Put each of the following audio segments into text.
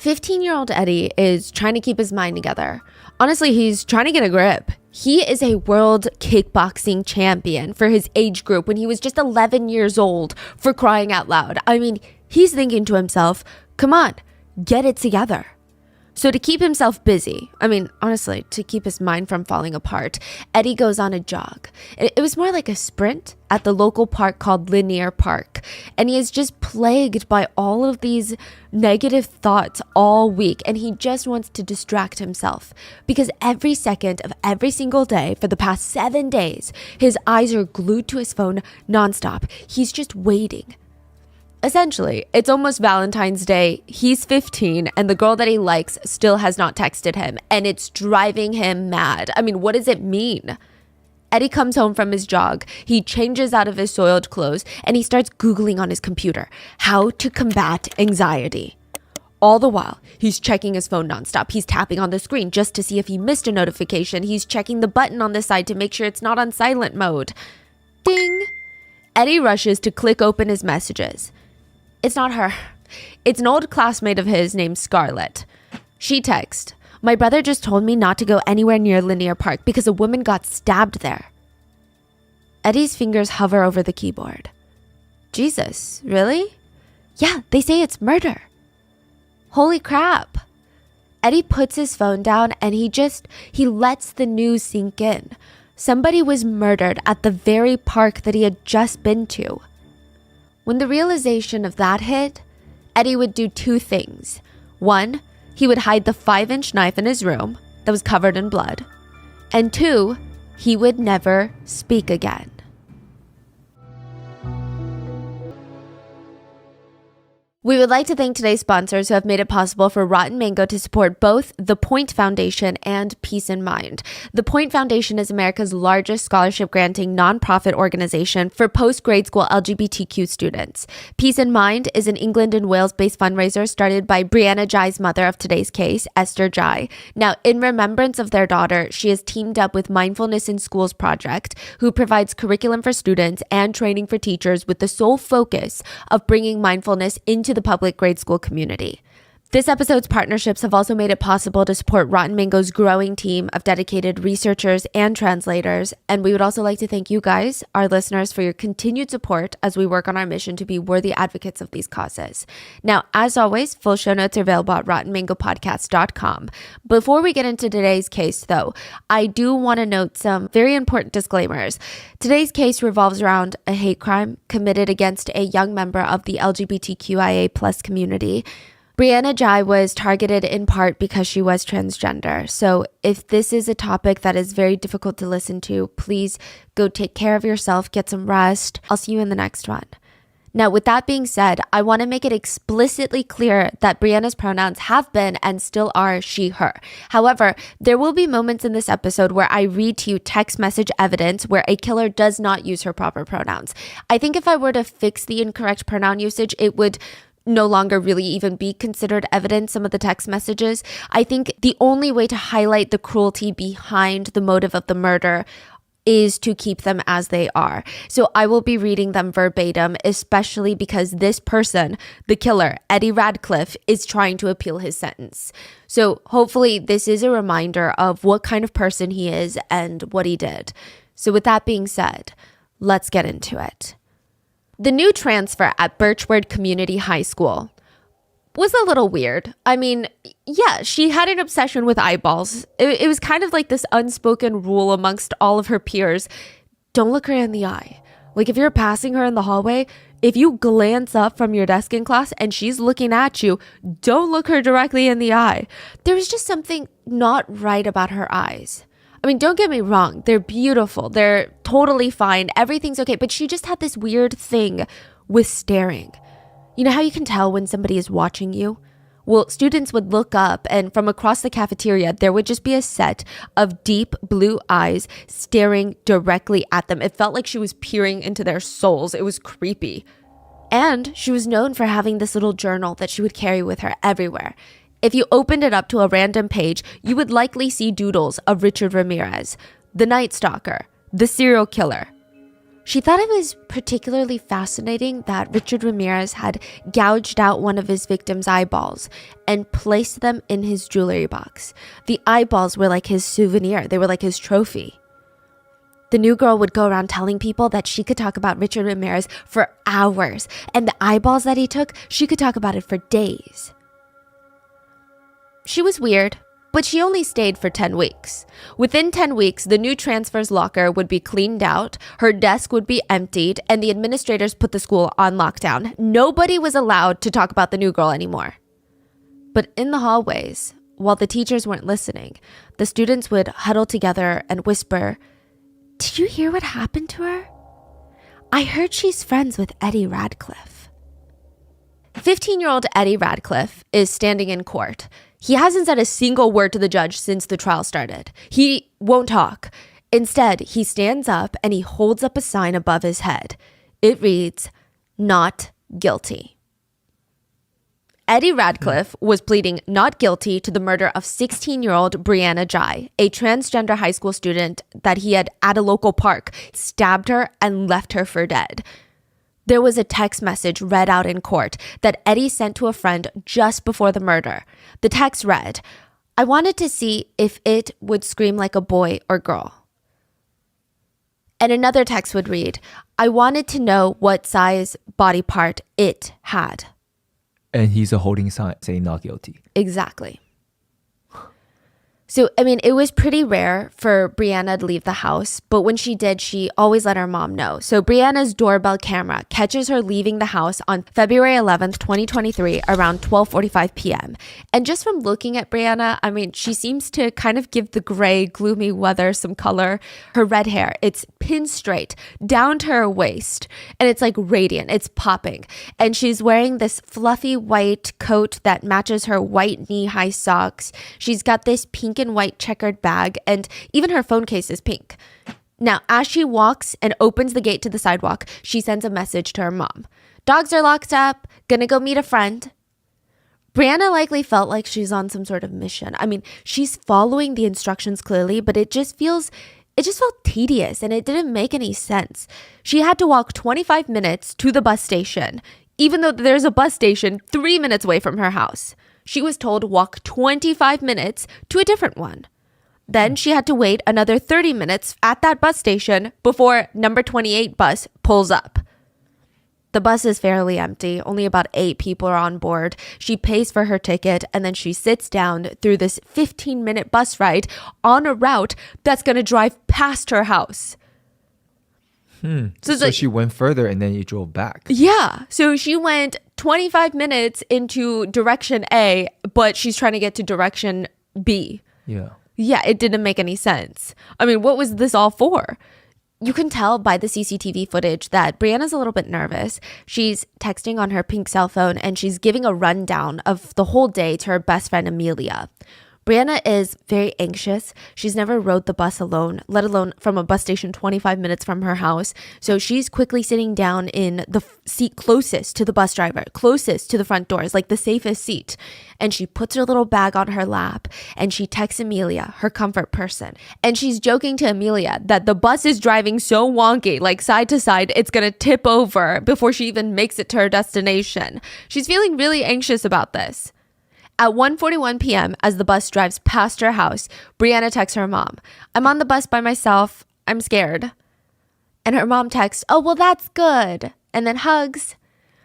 15-year-old Eddie is trying to keep his mind together. Honestly, he's trying to get a grip. He is a world kickboxing champion for his age group when he was just 11 years old, for crying out loud. I mean, he's thinking to himself, come on, get it together. So to keep himself busy, honestly, to keep his mind from falling apart, Eddie goes on a jog. It was more like a sprint at the local park called Linear Park. And he is just plagued by all of these negative thoughts all week. And he just wants to distract himself because every second of every single day for the past 7 days, his eyes are glued to his phone nonstop. He's just waiting. Essentially, it's almost Valentine's Day, he's 15, and the girl that he likes still has not texted him, and it's driving him mad. What does it mean? Eddie comes home from his jog, he changes out of his soiled clothes, and he starts Googling on his computer how to combat anxiety. All the while, he's checking his phone nonstop. He's tapping on the screen just to see if he missed a notification. He's checking the button on the side to make sure it's not on silent mode. Ding! Eddie rushes to click open his messages. It's not her. It's an old classmate of his named Scarlett. She texts, "My brother just told me not to go anywhere near Linear Park because a woman got stabbed there." Eddie's fingers hover over the keyboard. Jesus, really? Yeah, they say it's murder. Holy crap. Eddie puts his phone down and he lets the news sink in. Somebody was murdered at the very park that he had just been to. When the realization of that hit, Eddie would do 2 things. 1, he would hide the 5-inch knife in his room that was covered in blood. And 2, he would never speak again. We would like to thank today's sponsors who have made it possible for Rotten Mango to support both the Point Foundation and Peace in Mind. The Point Foundation is America's largest scholarship-granting nonprofit organization for post-grade school LGBTQ students. Peace in Mind is an England and Wales-based fundraiser started by Brianna Jai's mother of today's case, Esther Jai. Now, in remembrance of their daughter, she has teamed up with Mindfulness in Schools Project, who provides curriculum for students and training for teachers with the sole focus of bringing mindfulness into the public grade school community. This episode's partnerships have also made it possible to support Rotten Mango's growing team of dedicated researchers and translators, and we would also like to thank you guys, our listeners, for your continued support as we work on our mission to be worthy advocates of these causes. Now, as always, full show notes are available at rottenmangopodcast.com. Before we get into today's case, though, I do want to note some very important disclaimers. Today's case revolves around a hate crime committed against a young member of the LGBTQIA+ community. Brianna Jai was targeted in part because she was transgender. So if this is a topic that is very difficult to listen to, please go take care of yourself, get some rest. I'll see you in the next one. Now, with that being said, I want to make it explicitly clear that Brianna's pronouns have been and still are she, her. However, there will be moments in this episode where I read to you text message evidence where a killer does not use her proper pronouns. I think if I were to fix the incorrect pronoun usage, it would no longer really even be considered evidence, some of the text messages. I think the only way to highlight the cruelty behind the motive of the murder is to keep them as they are. So I will be reading them verbatim, especially because this person, the killer, Eddie Radcliffe, is trying to appeal his sentence. So hopefully this is a reminder of what kind of person he is and what he did. So with that being said, let's get into it. The new transfer at Birchwood Community High School was a little weird. Yeah, she had an obsession with eyeballs. It was kind of like this unspoken rule amongst all of her peers. Don't look her in the eye. Like if you're passing her in the hallway, if you glance up from your desk in class and she's looking at you, don't look her directly in the eye. There was just something not right about her eyes. Don't get me wrong. They're beautiful. They're totally fine. Everything's okay. But she just had this weird thing with staring. You know how you can tell when somebody is watching you? Well, students would look up and from across the cafeteria, there would just be a set of deep blue eyes staring directly at them. It felt like she was peering into their souls. It was creepy. And she was known for having this little journal that she would carry with her everywhere. If you opened it up to a random page, you would likely see doodles of Richard Ramirez, the Night Stalker, the serial killer. She thought it was particularly fascinating that Richard Ramirez had gouged out one of his victims' eyeballs and placed them in his jewelry box. The eyeballs were like his souvenir. They were like his trophy. The new girl would go around telling people that she could talk about Richard Ramirez for hours, and the eyeballs that he took, she could talk about it for days. She was weird, but she only stayed for 10 weeks. Within 10 weeks, the new transfer's locker would be cleaned out, her desk would be emptied, and the administrators put the school on lockdown. Nobody was allowed to talk about the new girl anymore. But in the hallways, while the teachers weren't listening, the students would huddle together and whisper, "Did you hear what happened to her? I heard she's friends with Eddie Radcliffe." 15-year-old Eddie Radcliffe is standing in court. He hasn't said a single word to the judge since the trial started. He won't talk. Instead, he stands up and he holds up a sign above his head. It reads, "Not guilty." Eddie Radcliffe was pleading not guilty to the murder of 16-year-old Brianna Jai, a transgender high school student that he had at a local park stabbed her and left her for dead. There was a text message read out in court that Eddie sent to a friend just before the murder. The text read, "I wanted to see if it would scream like a boy or girl." And another text would read, "I wanted to know what size body part it had." And he's a holding sign saying not guilty. Exactly. So, I mean, it was pretty rare for Brianna to leave the house, but when she did, she always let her mom know. So Brianna's doorbell camera catches her leaving the house on February 11th, 2023, around 12:45 p.m. And just from looking at Brianna, I mean, she seems to kind of give the gray, gloomy weather some color. Her red hair, it's pinned straight down to her waist, and it's like radiant, it's popping. And she's wearing this fluffy white coat that matches her white knee-high socks. She's got this pink and white checkered bag, and even her phone case is pink. Now, as she walks and opens the gate to the sidewalk, she sends a message to her mom. "Dogs are locked up, gonna go meet a friend." Brianna likely felt like she's on some sort of mission. I mean, she's following the instructions clearly, but it just felt tedious and it didn't make any sense. She had to walk 25 minutes to the bus station, even though there's a bus station 3 minutes away from her house. She was told walk 25 minutes to a different one. Then she had to wait another 30 minutes at that bus station before number 28 bus pulls up. The bus is fairly empty. Only about 8 people are on board. She pays for her ticket and then she sits down through this 15-minute bus ride on a route that's going to drive past her house. So she went further and then you drove back. Yeah. So she went 25 minutes into direction A, but she's trying to get to direction B. Yeah. Yeah, it didn't make any sense. I mean, what was this all for? You can tell by the CCTV footage that Brianna's a little bit nervous. She's texting on her pink cell phone and she's giving a rundown of the whole day to her best friend, Amelia. Brianna is very anxious. She's never rode the bus alone, let alone from a bus station 25 minutes from her house. So she's quickly sitting down in the seat closest to the bus driver, closest to the front doors, like the safest seat. And she puts her little bag on her lap and she texts Amelia, her comfort person. And she's joking to Amelia that the bus is driving so wonky, like side to side, it's going to tip over before she even makes it to her destination. She's feeling really anxious about this. At 1:41 p.m., as the bus drives past her house, Brianna texts her mom, "I'm on the bus by myself. I'm scared." And her mom texts, "Oh, well, that's good." And then hugs.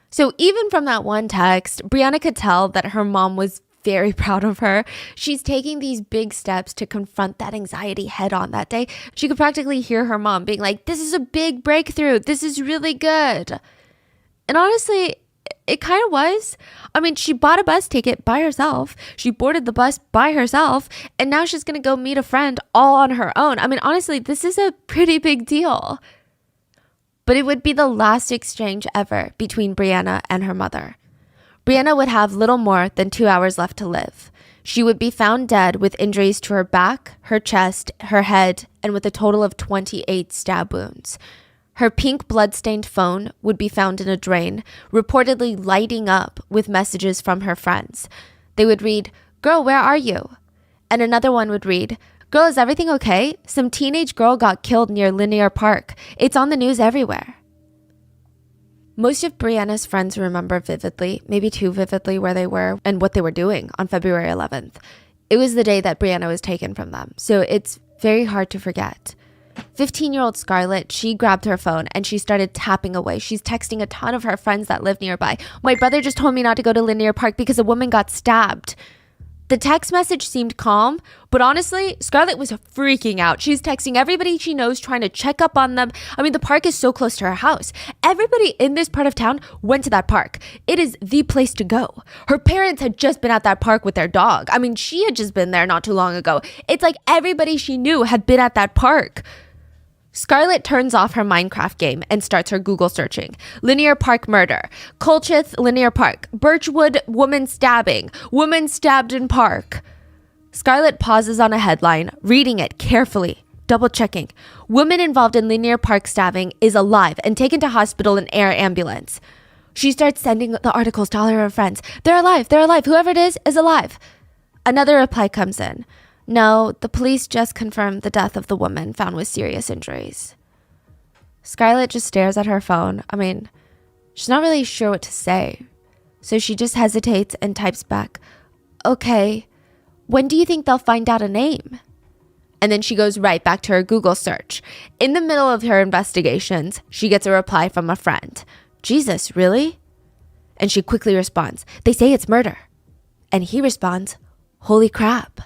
So even from that one text, Brianna could tell that her mom was very proud of her. She's taking these big steps to confront that anxiety head on that day. She could practically hear her mom being like, "This is a big breakthrough. This is really good." And honestly, it kind of was. I mean, she bought a bus ticket by herself. She boarded the bus by herself. And now she's going to go meet a friend all on her own. I mean, honestly, this is a pretty big deal. But it would be the last exchange ever between Brianna and her mother. Brianna would have little more than 2 hours left to live. She would be found dead with injuries to her back, her chest, her head, and with a total of 28 stab wounds. Her pink blood-stained phone would be found in a drain, reportedly lighting up with messages from her friends. They would read, "Girl, where are you?" And another one would read, Girl, is everything okay? Some teenage girl got killed near Linear Park. It's on the news everywhere. Most of Brianna's friends remember vividly, maybe too vividly, where they were and what they were doing on February 11th. It was the day that Brianna was taken from them, so it's very hard to forget. 15-year-old Scarlett, she grabbed her phone and she started tapping away. She's texting a ton of her friends that live nearby. My brother just told me not to go to Linear Park because a woman got stabbed. The text message seemed calm, but honestly, Scarlett was freaking out. She's texting everybody she knows, trying to check up on them. I mean, the park is so close to her house. Everybody in this part of town went to that park. It is the place to go. Her parents had just been at that park with their dog. I mean, she had just been there not too long ago. It's like everybody she knew had been at that park. Scarlett turns off her Minecraft game and starts her Google searching. Linear Park murder. Colchith, Linear Park. Birchwood, woman stabbing. Woman stabbed in park. Scarlett pauses on a headline, reading it carefully, double-checking. Woman involved in Linear Park stabbing is alive and taken to hospital in air ambulance. She starts sending the articles to all her friends. They're alive. They're alive. Whoever it is alive. Another reply comes in. No, the police just confirmed the death of the woman found with serious injuries. Scarlett just stares at her phone. I mean, she's not really sure what to say. So she just hesitates and types back, okay, when do you think they'll find out a name? And then she goes right back to her Google search. In the middle of her investigations, she gets a reply from a friend. Jesus, really? And she quickly responds, they say it's murder. And he responds, holy crap.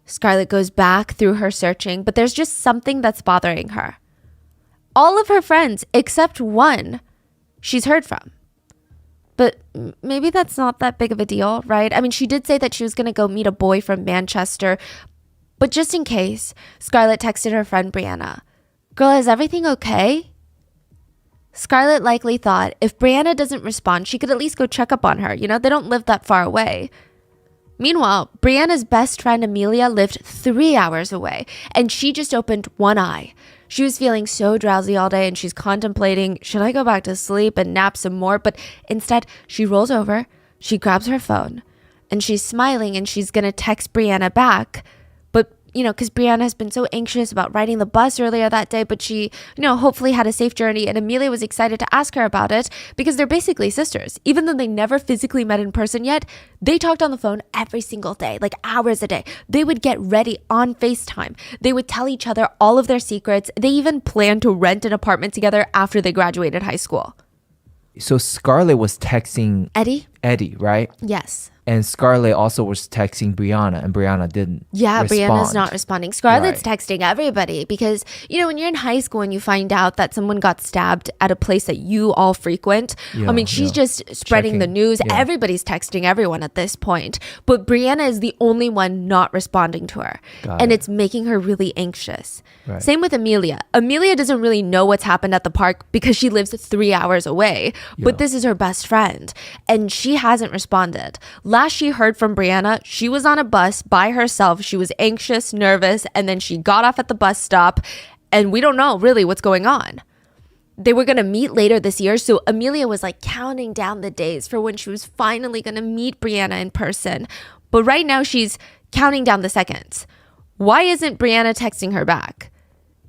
Scarlett goes back through her searching, but there's just something that's bothering her. All of her friends, except one, she's heard from. But maybe that's not that big of a deal, right? I mean, she did say that she was going to go meet a boy from Manchester. But just in case, Scarlett texted her friend Brianna, girl, is everything okay? Scarlett likely thought if Brianna doesn't respond, she could at least go check up on her. You know, they don't live that far away. Meanwhile, Brianna's best friend Amelia lived 3 hours away, and she just opened one eye. She was feeling so drowsy all day, and she's contemplating, should I go back to sleep and nap some more? But instead, she rolls over, she grabs her phone, and she's smiling, and she's going to text Brianna back. But, you know, because Brianna has been so anxious about riding the bus earlier that day, but she, you know, hopefully had a safe journey, and Amelia was excited to ask her about it because they're basically sisters. Even though they never physically met in person yet, they talked on the phone every single day, like hours a day. They would get ready on FaceTime. They would tell each other all of their secrets. They even planned to rent an apartment together after they graduated high school. So Scarlett was texting Eddie, right? Yes. And Scarlett also was texting Brianna, and Brianna didn't respond. Brianna's not responding. Scarlett's texting everybody because, you know, when you're in high school and you find out that someone got stabbed at a place that you all frequent, I mean, she's just spreading the news. Yeah. Everybody's texting everyone at this point. But Brianna is the only one not responding to her. And it's making her really anxious. Right. Same with Amelia. Amelia doesn't really know what's happened at the park because she lives 3 hours away. But this is her best friend. And she hasn't responded. Last she heard from Brianna, she was on a bus by herself. She was anxious, nervous, and then she got off at the bus stop, and we don't know really what's going on. They were going to meet later this year, so Amelia was like counting down the days for when she was finally going to meet Brianna in person. But right now she's counting down the seconds. Why isn't Brianna texting her back?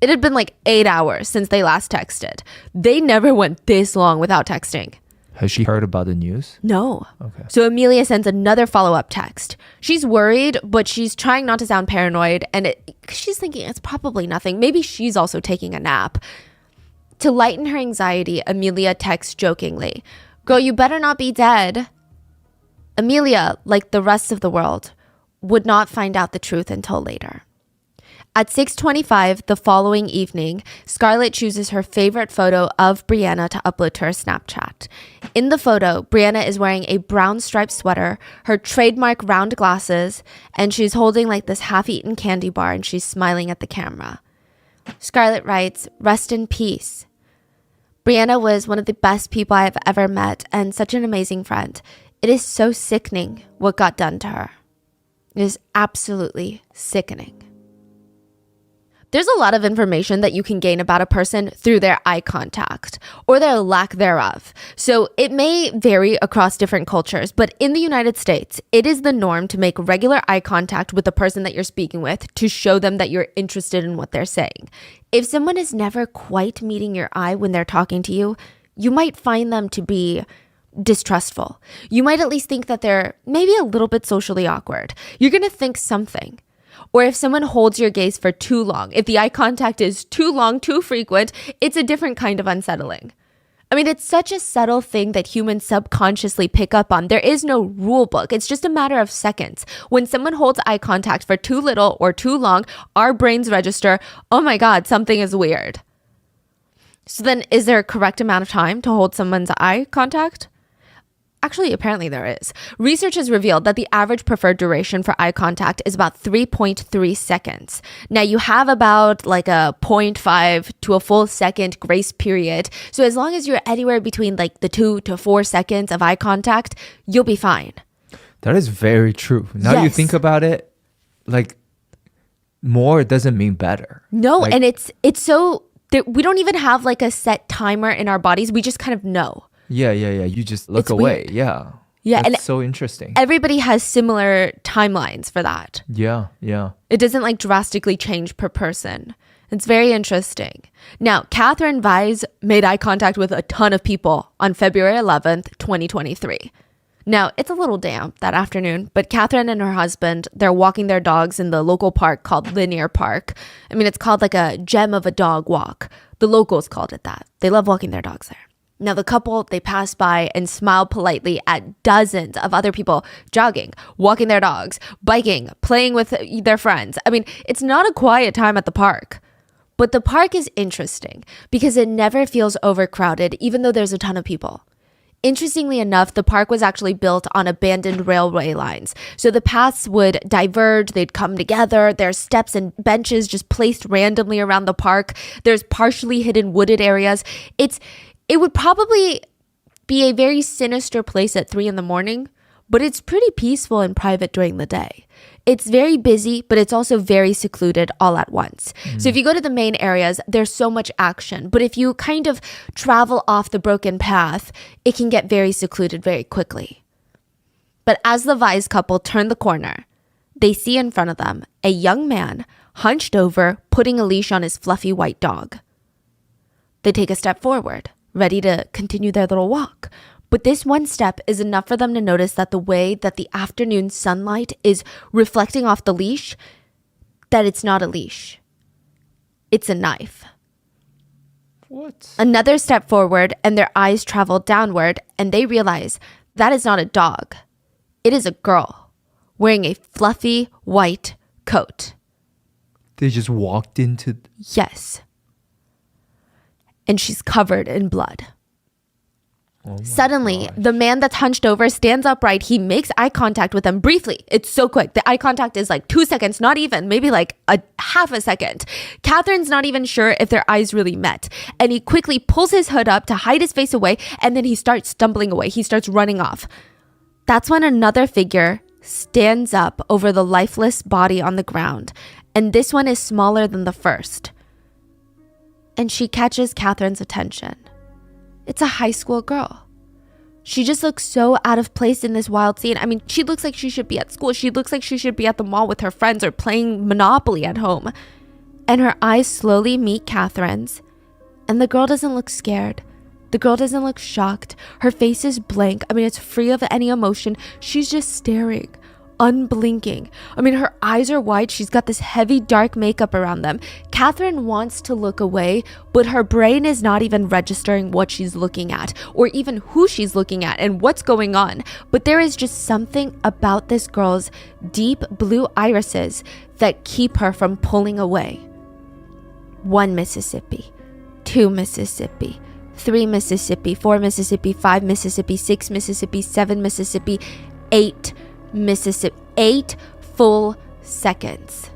It had been like 8 hours since they last texted. They never went this long without texting. Has she heard about the news? No. Okay. So Amelia sends another follow-up text. She's worried, but she's trying not to sound paranoid, and she's thinking it's probably nothing. Maybe she's also taking a nap. To lighten her anxiety, Amelia texts jokingly, girl, you better not be dead. Amelia, like the rest of the world, would not find out the truth until later. At 6:25 the following evening, Scarlett chooses her favorite photo of Brianna to upload to her Snapchat. In the photo, Brianna is wearing a brown striped sweater, her trademark round glasses, and she's holding like this half-eaten candy bar and she's smiling at the camera. Scarlett writes, rest in peace. Brianna was one of the best people I have ever met and such an amazing friend. It is so sickening what got done to her. It is absolutely sickening. There's a lot of information that you can gain about a person through their eye contact or their lack thereof. So it may vary across different cultures, but in the United States, it is the norm to make regular eye contact with the person that you're speaking with to show them that you're interested in what they're saying. If someone is never quite meeting your eye when they're talking to you, you might find them to be distrustful. You might at least think that they're maybe a little bit socially awkward. You're going to think something. Or if someone holds your gaze for too long, if the eye contact is too long, too frequent, it's a different kind of unsettling. I mean, it's such a subtle thing that humans subconsciously pick up on. There is no rule book. It's just a matter of seconds. When someone holds eye contact for too little or too long, our brains register, oh my God, something is weird. So then is there a correct amount of time to hold someone's eye contact? Actually, apparently there is. Research has revealed that the average preferred duration for eye contact is about 3.3 seconds. Now, you have about like a 0.5 to a full second grace period. So as long as you're anywhere between like the 2 to 4 seconds of eye contact, you'll be fine. That is very true. Now you think about it, like more doesn't mean better. No, like, and it's so, we don't even have like a set timer in our bodies. We just kind of know. Yeah. You just look away. Weird. Yeah. Yeah. That's and so interesting. Everybody has similar timelines for that. Yeah. It doesn't like drastically change per person. It's very interesting. Now, Catherine Weiss made eye contact with a ton of people on February 11th, 2023. Now, it's a little damp that afternoon, but Catherine and her husband, they're walking their dogs in the local park called Linear Park. I mean, it's called like a gem of a dog walk. The locals called it that. They love walking their dogs there. Now, the couple, they passed by and smiled politely at dozens of other people jogging, walking their dogs, biking, playing with their friends. I mean, it's not a quiet time at the park. But the park is interesting because it never feels overcrowded, even though there's a ton of people. Interestingly enough, the park was actually built on abandoned railway lines. So the paths would diverge, they'd come together. There's steps and benches just placed randomly around the park. There's partially hidden wooded areas. It would probably be a very sinister place at 3 a.m, but it's pretty peaceful and private during the day. It's very busy, but it's also very secluded all at once. So if you go to the main areas, there's so much action. But if you kind of travel off the broken path, it can get very secluded very quickly. But as the Weiss couple turn the corner, they see in front of them a young man hunched over, putting a leash on his fluffy white dog. They take a step forward, ready to continue their little walk. But this one step is enough for them to notice that the way that the afternoon sunlight is reflecting off the leash, that it's not a leash. It's a knife. What? Another step forward and their eyes travel downward and they realize that is not a dog. It is a girl wearing a fluffy white coat. They just walked into... Yes. And she's covered in blood. Suddenly, the man that's hunched over stands upright. He makes eye contact with them briefly. It's so quick. The eye contact is like 2 seconds, not even, maybe like a half a second. Catherine's not even sure if their eyes really met. And he quickly pulls his hood up to hide his face away. And then he starts stumbling away. He starts running off. That's when another figure stands up over the lifeless body on the ground. And this one is smaller than the first. And she catches Catherine's attention. It's a high school girl. She just looks so out of place in this wild scene. I mean, she looks like she should be at school. She looks like she should be at the mall with her friends or playing Monopoly at home. And her eyes slowly meet Catherine's. And the girl doesn't look scared. The girl doesn't look shocked. Her face is blank. I mean, it's free of any emotion. She's just staring, unblinking. I mean, her eyes are wide. She's got this heavy, dark makeup around them. Catherine wants to look away, but her brain is not even registering what she's looking at or even who she's looking at and what's going on. But there is just something about this girl's deep blue irises that keep her from pulling away. 1 Mississippi, 2 Mississippi, 3 Mississippi, 4 Mississippi, 5 Mississippi, 6 Mississippi, 7 Mississippi, 8 Mississippi. 8 full seconds.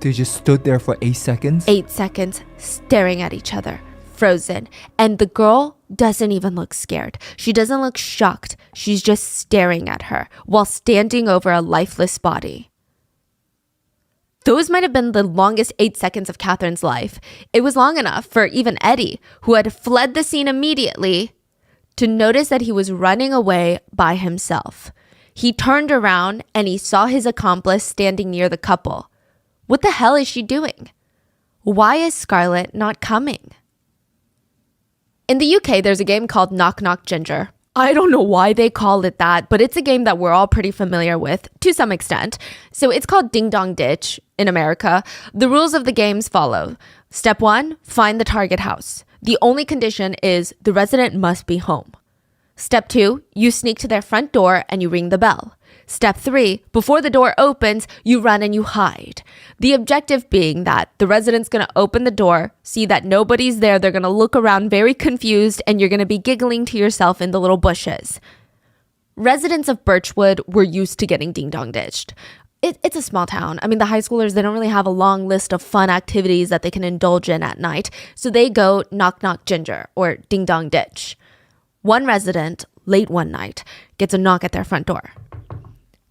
They just stood there for 8 seconds? 8 seconds staring at each other, frozen. And the girl doesn't even look scared. She doesn't look shocked. She's just staring at her while standing over a lifeless body. Those might have been the longest 8 seconds of Catherine's life. It was long enough for even Eddie, who had fled the scene immediately, to notice that he was running away by himself. He turned around and he saw his accomplice standing near the couple. What the hell is she doing? Why is Scarlett not coming? In the UK, there's a game called Knock Knock Ginger. I don't know why they call it that, but it's a game that we're all pretty familiar with to some extent. So it's called Ding Dong Ditch in America. The rules of the games follow. Step 1, find the target house. The only condition is the resident must be home. Step 2, you sneak to their front door and you ring the bell. Step 3, before the door opens, you run and you hide. The objective being that the resident's going to open the door, see that nobody's there, they're going to look around very confused, and you're going to be giggling to yourself in the little bushes. Residents of Birchwood were used to getting ding-dong ditched. It's a small town. I mean, the high schoolers, they don't really have a long list of fun activities that they can indulge in at night, so they go knock knock ginger or ding-dong ditch. One resident, late one night, gets a knock at their front door.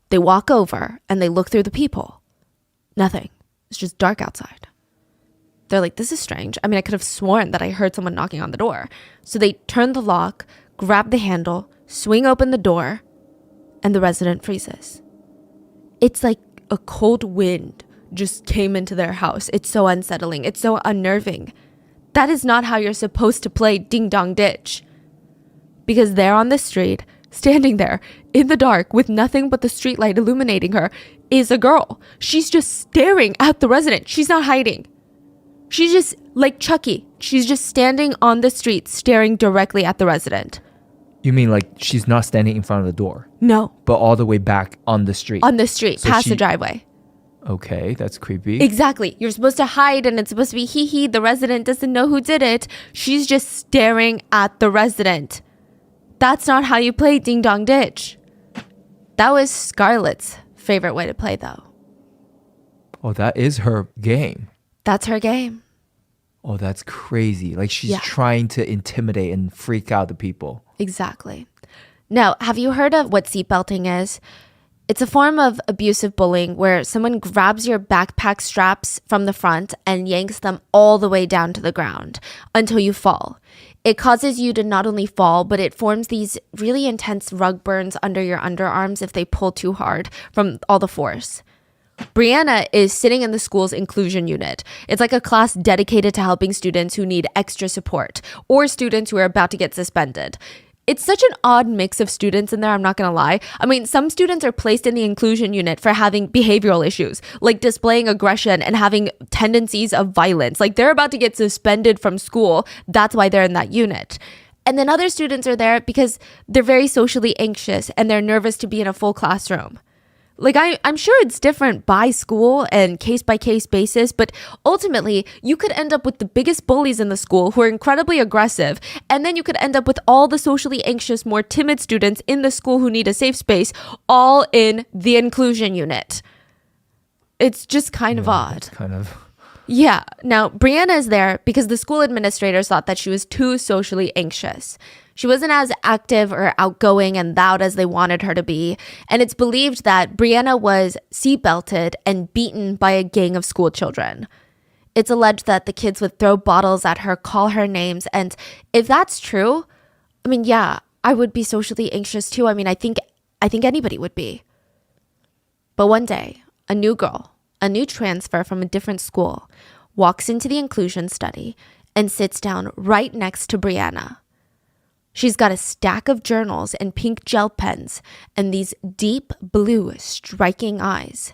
They walk over and they look through the peephole. Nothing. It's just dark outside. They're like, this is strange. I mean, I could have sworn that I heard someone knocking on the door. So they turn the lock, grab the handle, swing open the door, and the resident freezes. It's like a cold wind just came into their house. It's so unsettling. It's so unnerving. That is not how you're supposed to play Ding Dong Ditch. Because they're on the street, standing there in the dark with nothing but the streetlight illuminating her, is a girl. She's just staring at the resident. She's not hiding. She's just like Chucky. She's just standing on the street staring directly at the resident. You mean like she's not standing in front of the door? No. But all the way back on the street? On the street, so past the driveway. Okay, that's creepy. Exactly. You're supposed to hide and it's supposed to be hee, the resident doesn't know who did it. She's just staring at the resident. That's not how you play Ding Dong Ditch. That was Scarlett's favorite way to play, though. Oh, that is her game. That's her game. Oh, that's crazy. Like she's trying to intimidate and freak out the people. Exactly. Now, have you heard of what seatbelting is? It's a form of abusive bullying where someone grabs your backpack straps from the front and yanks them all the way down to the ground until you fall. It causes you to not only fall, but it forms these really intense rug burns under your underarms if they pull too hard from all the force. Brianna is sitting in the school's inclusion unit. It's like a class dedicated to helping students who need extra support or students who are about to get suspended. It's such an odd mix of students in there, I'm not going to lie. I mean, some students are placed in the inclusion unit for having behavioral issues, like displaying aggression and having tendencies of violence. Like they're about to get suspended from school. That's why they're in that unit. And then other students are there because they're very socially anxious and they're nervous to be in a full classroom. Like, I'm sure it's different by school and case-by-case basis, but ultimately, you could end up with the biggest bullies in the school who are incredibly aggressive, and then you could end up with all the socially anxious, more timid students in the school who need a safe space, all in the inclusion unit. It's just kind of odd. It's kind of... Yeah. Now, Brianna is there because the school administrators thought that she was too socially anxious. She wasn't as active or outgoing and loud as they wanted her to be. And it's believed that Brianna was seatbelted and beaten by a gang of school children. It's alleged that the kids would throw bottles at her, call her names. And if that's true, I mean, yeah, I would be socially anxious too. I mean, I think anybody would be. But one day, a new girl, a new transfer from a different school, walks into the inclusion study and sits down right next to Brianna. She's got a stack of journals and pink gel pens and these deep blue striking eyes.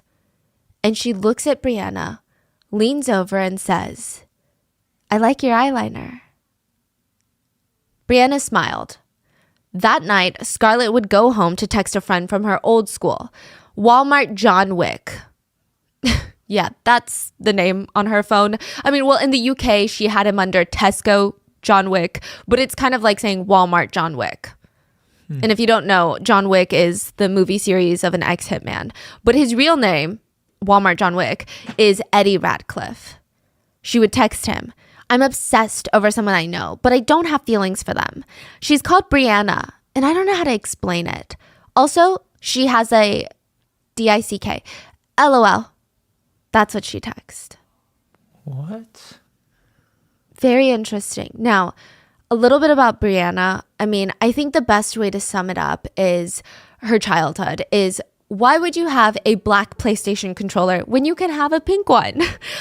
And she looks at Brianna, leans over and says, "I like your eyeliner." Brianna smiled. That night, Scarlett would go home to text a friend from her old school, Walmart John Wick. Yeah, that's the name on her phone. I mean, well, in the UK, she had him under Tesco John Wick, but it's kind of like saying Walmart John Wick. And if you don't know, John Wick is the movie series of an ex-hitman. But his real name, Walmart John Wick, is Eddie Radcliffe. She would text him, "I'm obsessed over someone I know, but I don't have feelings for them. She's called Brianna, and I don't know how to explain it. Also, she has a DICK. LOL. That's what she texted. What? Very interesting. Now, a little bit about Brianna. I mean, I think the best way to sum it up is her childhood is, why would you have a black PlayStation controller when you can have a pink one?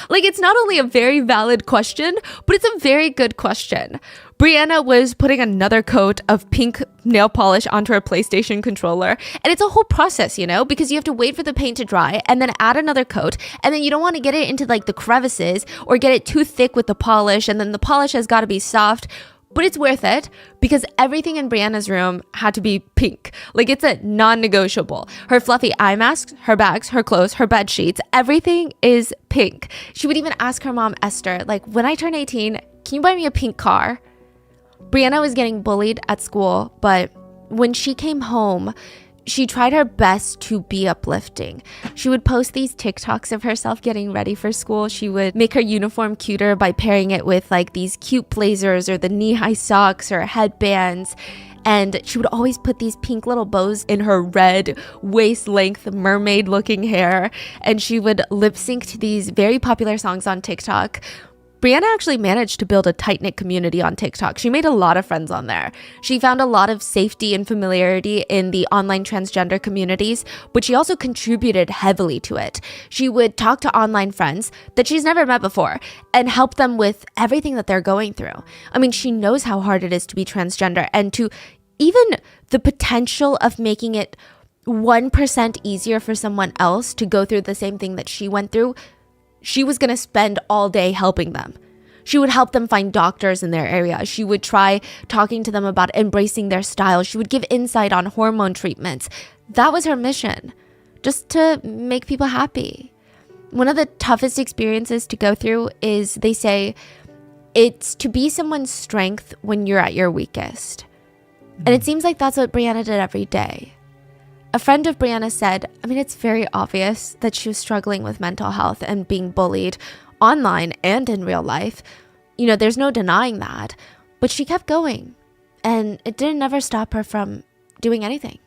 Like, it's not only a very valid question, but it's a very good question. Brianna was putting another coat of pink nail polish onto her PlayStation controller. And it's a whole process, you know, because you have to wait for the paint to dry and then add another coat. And then you don't want to get it into like the crevices or get it too thick with the polish. And then the polish has got to be soft. But it's worth it because everything in Brianna's room had to be pink. Like, it's a non-negotiable. Her fluffy eye masks, her bags, her clothes, her bed sheets, everything is pink. She would even ask her mom, Esther, like, when I turn 18, can you buy me a pink car? Brianna was getting bullied at school, but when she came home, she tried her best to be uplifting. She would post these TikToks of herself getting ready for school. She would make her uniform cuter by pairing it with like these cute blazers or the knee-high socks or headbands. And she would always put these pink little bows in her red waist-length mermaid-looking hair. And she would lip sync to these very popular songs on TikTok. Brianna actually managed to build a tight-knit community on TikTok. She made a lot of friends on there. She found a lot of safety and familiarity in the online transgender communities, but she also contributed heavily to it. She would talk to online friends that she's never met before and help them with everything that they're going through. I mean, she knows how hard it is to be transgender, and to even the potential of making it 1% easier for someone else to go through the same thing that she went through. She was going to spend all day helping them. She would help them find doctors in their area. She would try talking to them about embracing their style. She would give insight on hormone treatments. That was her mission, just to make people happy. One of the toughest experiences to go through is, they say, it's to be someone's strength when you're at your weakest. And it seems like that's what Brianna did every day. A friend of Brianna said, I mean, it's very obvious that she was struggling with mental health and being bullied online and in real life. You know, there's no denying that. But she kept going, and it didn't ever stop her from doing anything.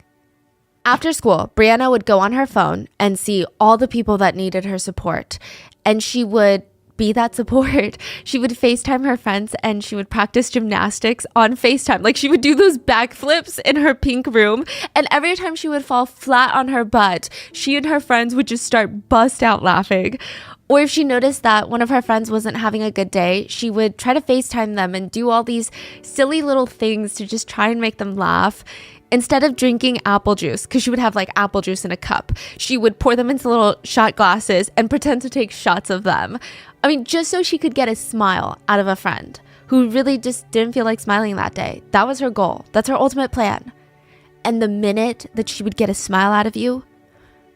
After school, Brianna would go on her phone and see all the people that needed her support, and she would be that support. She would FaceTime her friends and she would practice gymnastics on FaceTime. Like, she would do those backflips in her pink room, and every time she would fall flat on her butt, she and her friends would just start bust out laughing. Or if she noticed that one of her friends wasn't having a good day, she would try to FaceTime them and do all these silly little things to just try and make them laugh. Instead of drinking apple juice, because she would have like apple juice in a cup, she would pour them into little shot glasses and pretend to take shots of them. I mean, just so she could get a smile out of a friend who really just didn't feel like smiling that day. That was her goal. That's her ultimate plan. And the minute that she would get a smile out of you,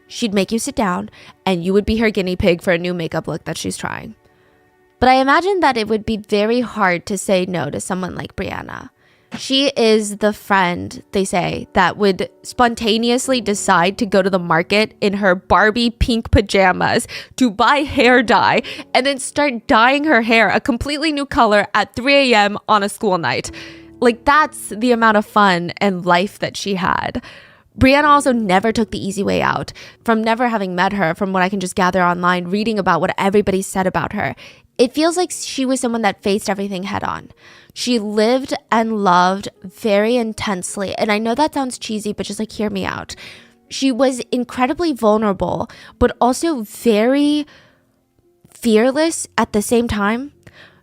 she'd make you sit down and you would be her guinea pig for a new makeup look that she's trying. But I imagine that it would be very hard to say no to someone like Brianna. She is the friend, they say, that would spontaneously decide to go to the market in her Barbie pink pajamas to buy hair dye and then start dyeing her hair a completely new color at 3 a.m. on a school night. Like, that's the amount of fun and life that she had. Brianna also never took the easy way out. From never having met her, from what I can just gather online, reading about what everybody said about her, it feels like she was someone that faced everything head on. She lived and loved very intensely. And I know that sounds cheesy, but just like, hear me out. She was incredibly vulnerable, but also very fearless at the same time.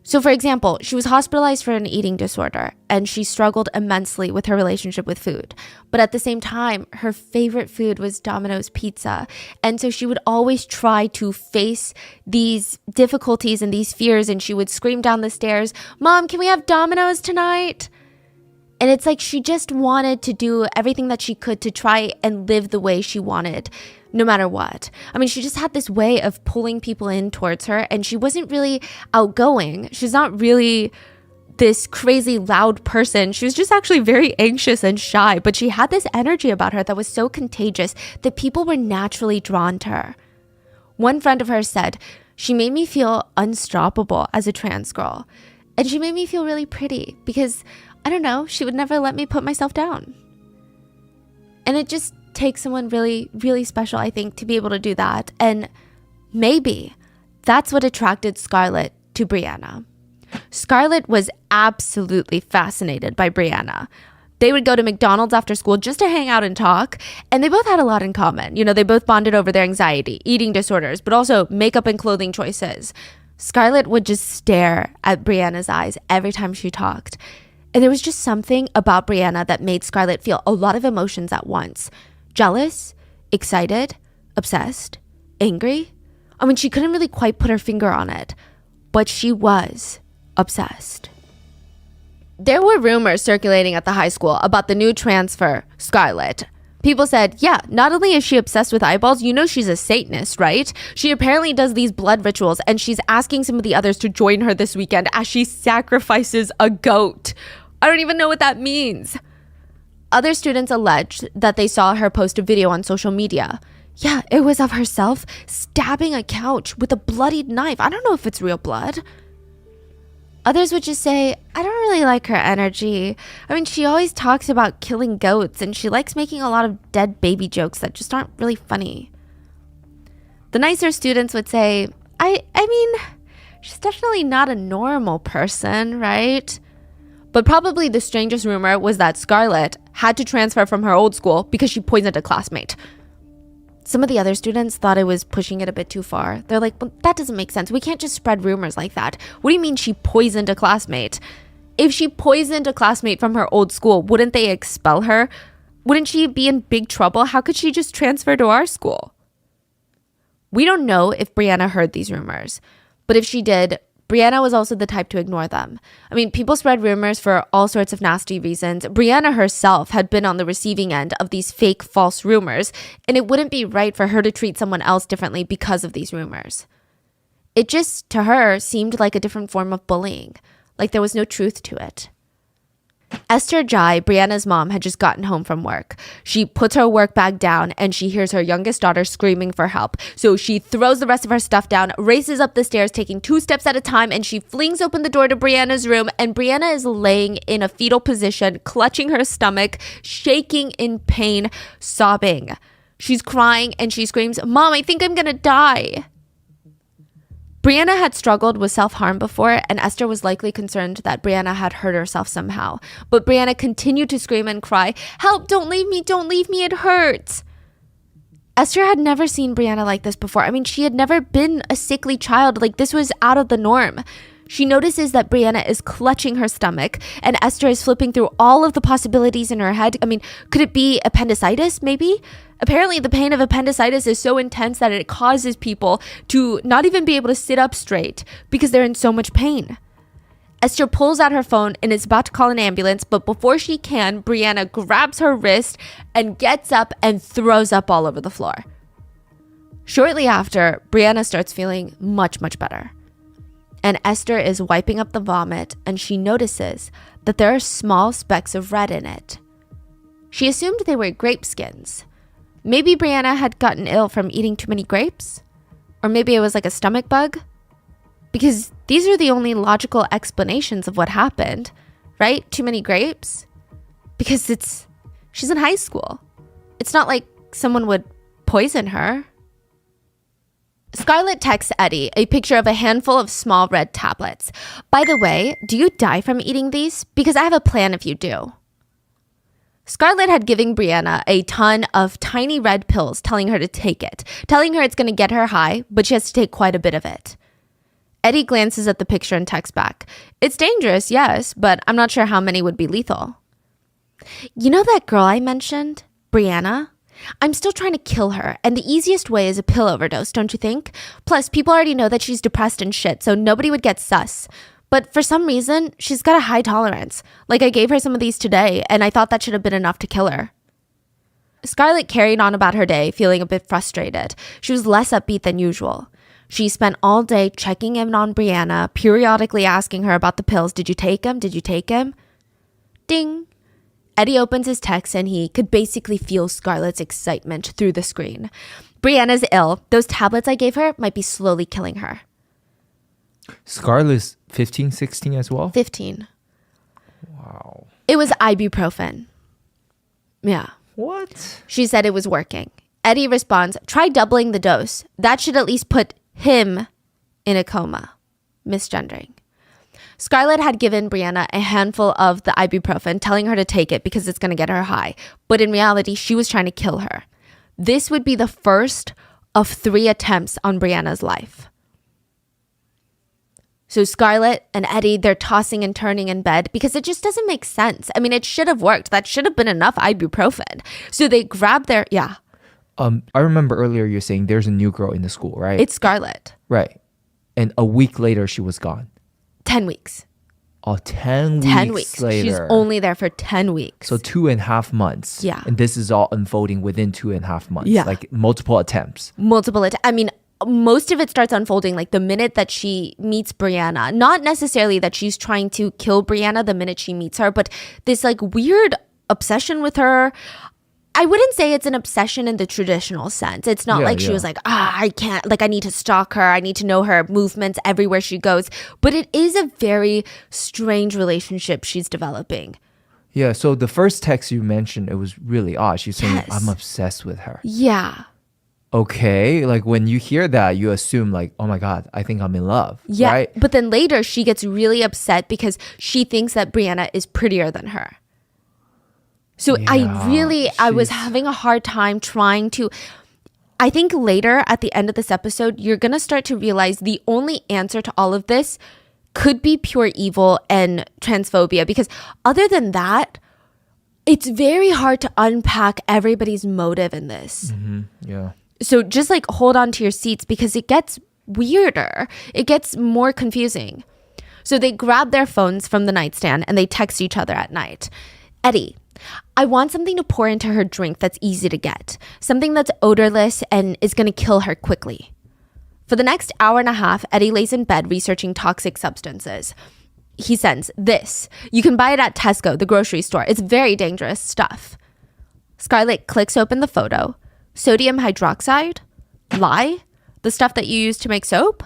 So for example, she was hospitalized for an eating disorder and she struggled immensely with her relationship with food. But at the same time, her favorite food was Domino's pizza. And so she would always try to face these difficulties and these fears, and she would scream down the stairs, "Mom, can we have Domino's tonight?" And it's like she just wanted to do everything that she could to try and live the way she wanted, no matter what. I mean, she just had this way of pulling people in towards her, and she wasn't really outgoing. She's not really this crazy loud person. She was just actually very anxious and shy, but she had this energy about her that was so contagious that people were naturally drawn to her. One friend of hers said, "She made me feel unstoppable as a trans girl. And she made me feel really pretty because, I don't know, she would never let me put myself down." And it just takes someone really, really special, I think, to be able to do that. And maybe That's what attracted Scarlett to Brianna. Scarlett was absolutely fascinated by Brianna. They would go to McDonald's after school just to hang out and talk, and they both had a lot in common. You know, they both bonded over their anxiety, eating disorders, but also makeup and clothing choices. Scarlett would just stare at Brianna's eyes every time she talked. And there was just something about Brianna that made Scarlett feel a lot of emotions at once. Jealous, excited, obsessed, angry. I mean, she couldn't really quite put her finger on it, but she was obsessed. There were rumors circulating at the high school about the new transfer, Scarlett. People said, yeah, not only is she obsessed with eyeballs, you know she's a Satanist, right? She apparently does these blood rituals, and she's asking some of the others to join her this weekend as she sacrifices a goat. I don't even know what that means. Other students alleged that they saw her post a video on social media. Yeah, it was of herself stabbing a couch with a bloodied knife. I don't know if it's real blood. Others would just say, I don't really like her energy. I mean, she always talks about killing goats, and she likes making a lot of dead baby jokes that just aren't really funny. The nicer students would say, I mean, she's definitely not a normal person, right? But probably the strangest rumor was that Scarlett had to transfer from her old school because she poisoned a classmate. Some of the other students thought I was pushing it a bit too far. They're like, well, that doesn't make sense. We can't just spread rumors like that. What do you mean she poisoned a classmate? If she poisoned a classmate from her old school, wouldn't they expel her? Wouldn't she be in big trouble? How could she just transfer to our school? We don't know if Brianna heard these rumors, but if she did, Brianna was also the type to ignore them. I mean, people spread rumors for all sorts of nasty reasons. Brianna herself had been on the receiving end of these fake, false rumors, and it wouldn't be right for her to treat someone else differently because of these rumors. It just, to her, seemed like a different form of bullying, like there was no truth to it. Esther Jai, Brianna's mom, had just gotten home from work. She puts her work bag down and she hears her youngest daughter screaming for help. So she throws the rest of her stuff down, races up the stairs, taking 2 steps at a time, and she flings open the door to Brianna's room. And Brianna is laying in a fetal position, clutching her stomach, shaking in pain, sobbing. She's crying and she screams, "Mom, I think I'm gonna die." Brianna had struggled with self-harm before, and Esther was likely concerned that Brianna had hurt herself somehow. But Brianna continued to scream and cry, "Help, don't leave me, it hurts." Esther had never seen Brianna like this before. I mean, she had never been a sickly child. Like, this was out of the norm. She notices that Brianna is clutching her stomach, and Esther is flipping through all of the possibilities in her head. I mean, could it be appendicitis, maybe? Apparently, the pain of appendicitis is so intense that it causes people to not even be able to sit up straight because they're in so much pain. Esther pulls out her phone and is about to call an ambulance, but before she can, Brianna grabs her wrist and gets up and throws up all over the floor. Shortly after, Brianna starts feeling much, much better. And Esther is wiping up the vomit, and she notices that there are small specks of red in it. She assumed they were grape skins. Maybe Brianna had gotten ill from eating too many grapes? Or maybe it was like a stomach bug? Because these are the only logical explanations of what happened, right? Too many grapes? Because she's in high school. It's not like someone would poison her. Scarlett texts Eddie a picture of a handful of small red tablets. By the way, do you die from eating these? Because I have a plan if you do. Scarlett had given Brianna a ton of tiny red pills, telling her to take it, telling her it's going to get her high, but she has to take quite a bit of it. Eddie glances at the picture and texts back, "It's dangerous, yes, but I'm not sure how many would be lethal." You know that girl I mentioned, Brianna? I'm still trying to kill her, and the easiest way is a pill overdose, don't you think? Plus, people already know that she's depressed and shit, so nobody would get sus. But for some reason, she's got a high tolerance. Like, I gave her some of these today, and I thought that should have been enough to kill her. Scarlett carried on about her day, feeling a bit frustrated. She was less upbeat than usual. She spent all day checking in on Brianna, periodically asking her about the pills. Did you take them? Did you take them? Ding. Eddie opens his text and he could basically feel Scarlett's excitement through the screen. Brianna's ill. Those tablets I gave her might be slowly killing her. Scarlett's 15, 16 as well? 15. Wow. It was ibuprofen. Yeah. What? She said it was working. Eddie responds, "Try doubling the dose. That should at least put him in a coma, misgendering. Scarlett had given Brianna a handful of the ibuprofen, telling her to take it because it's going to get her high. But in reality, she was trying to kill her. This would be the first of 3 attempts on Brianna's life. So Scarlett and Eddie, they're tossing and turning in bed because it just doesn't make sense. I mean, it should have worked. That should have been enough ibuprofen. So they grab their, I remember earlier you're saying there's a new girl in the school, right? It's Scarlett. Right. And a week later, she was gone. 10 weeks. Oh, 10 weeks 10 weeks. later. She's only there for 10 weeks. So 2.5 months. Yeah. And this is all unfolding within 2.5 months. Yeah. Like multiple attempts. I mean, most of it starts unfolding like the minute that she meets Brianna. Not necessarily that she's trying to kill Brianna the minute she meets her, but this like weird obsession with her. I wouldn't say it's an obsession in the traditional sense. It's not like she was like, I can't, like I need to stalk her. I need to know her movements everywhere she goes. But it is a very strange relationship she's developing. Yeah, so the first text you mentioned, it was really odd. She's saying, I'm obsessed with her. Yeah. Okay, like when you hear that, you assume like, oh my God, I think I'm in love. Yeah, right? But then later she gets really upset because she thinks that Brianna is prettier than her. So I was having a hard time trying to, I think later at the end of this episode, you're going to start to realize the only answer to all of this could be pure evil and transphobia. Because other than that, it's very hard to unpack everybody's motive in this. Mm-hmm. Yeah. So just like hold on to your seats because it gets weirder. It gets more confusing. So they grab their phones from the nightstand and they text each other at night. Eddie, I want something to pour into her drink that's easy to get. Something that's odorless and is going to kill her quickly. For the next hour and a half, Eddie lays in bed researching toxic substances. He sends this. You can buy it at Tesco, the grocery store. It's very dangerous stuff. Scarlett clicks open the photo. Sodium hydroxide? Lye? The stuff that you use to make soap?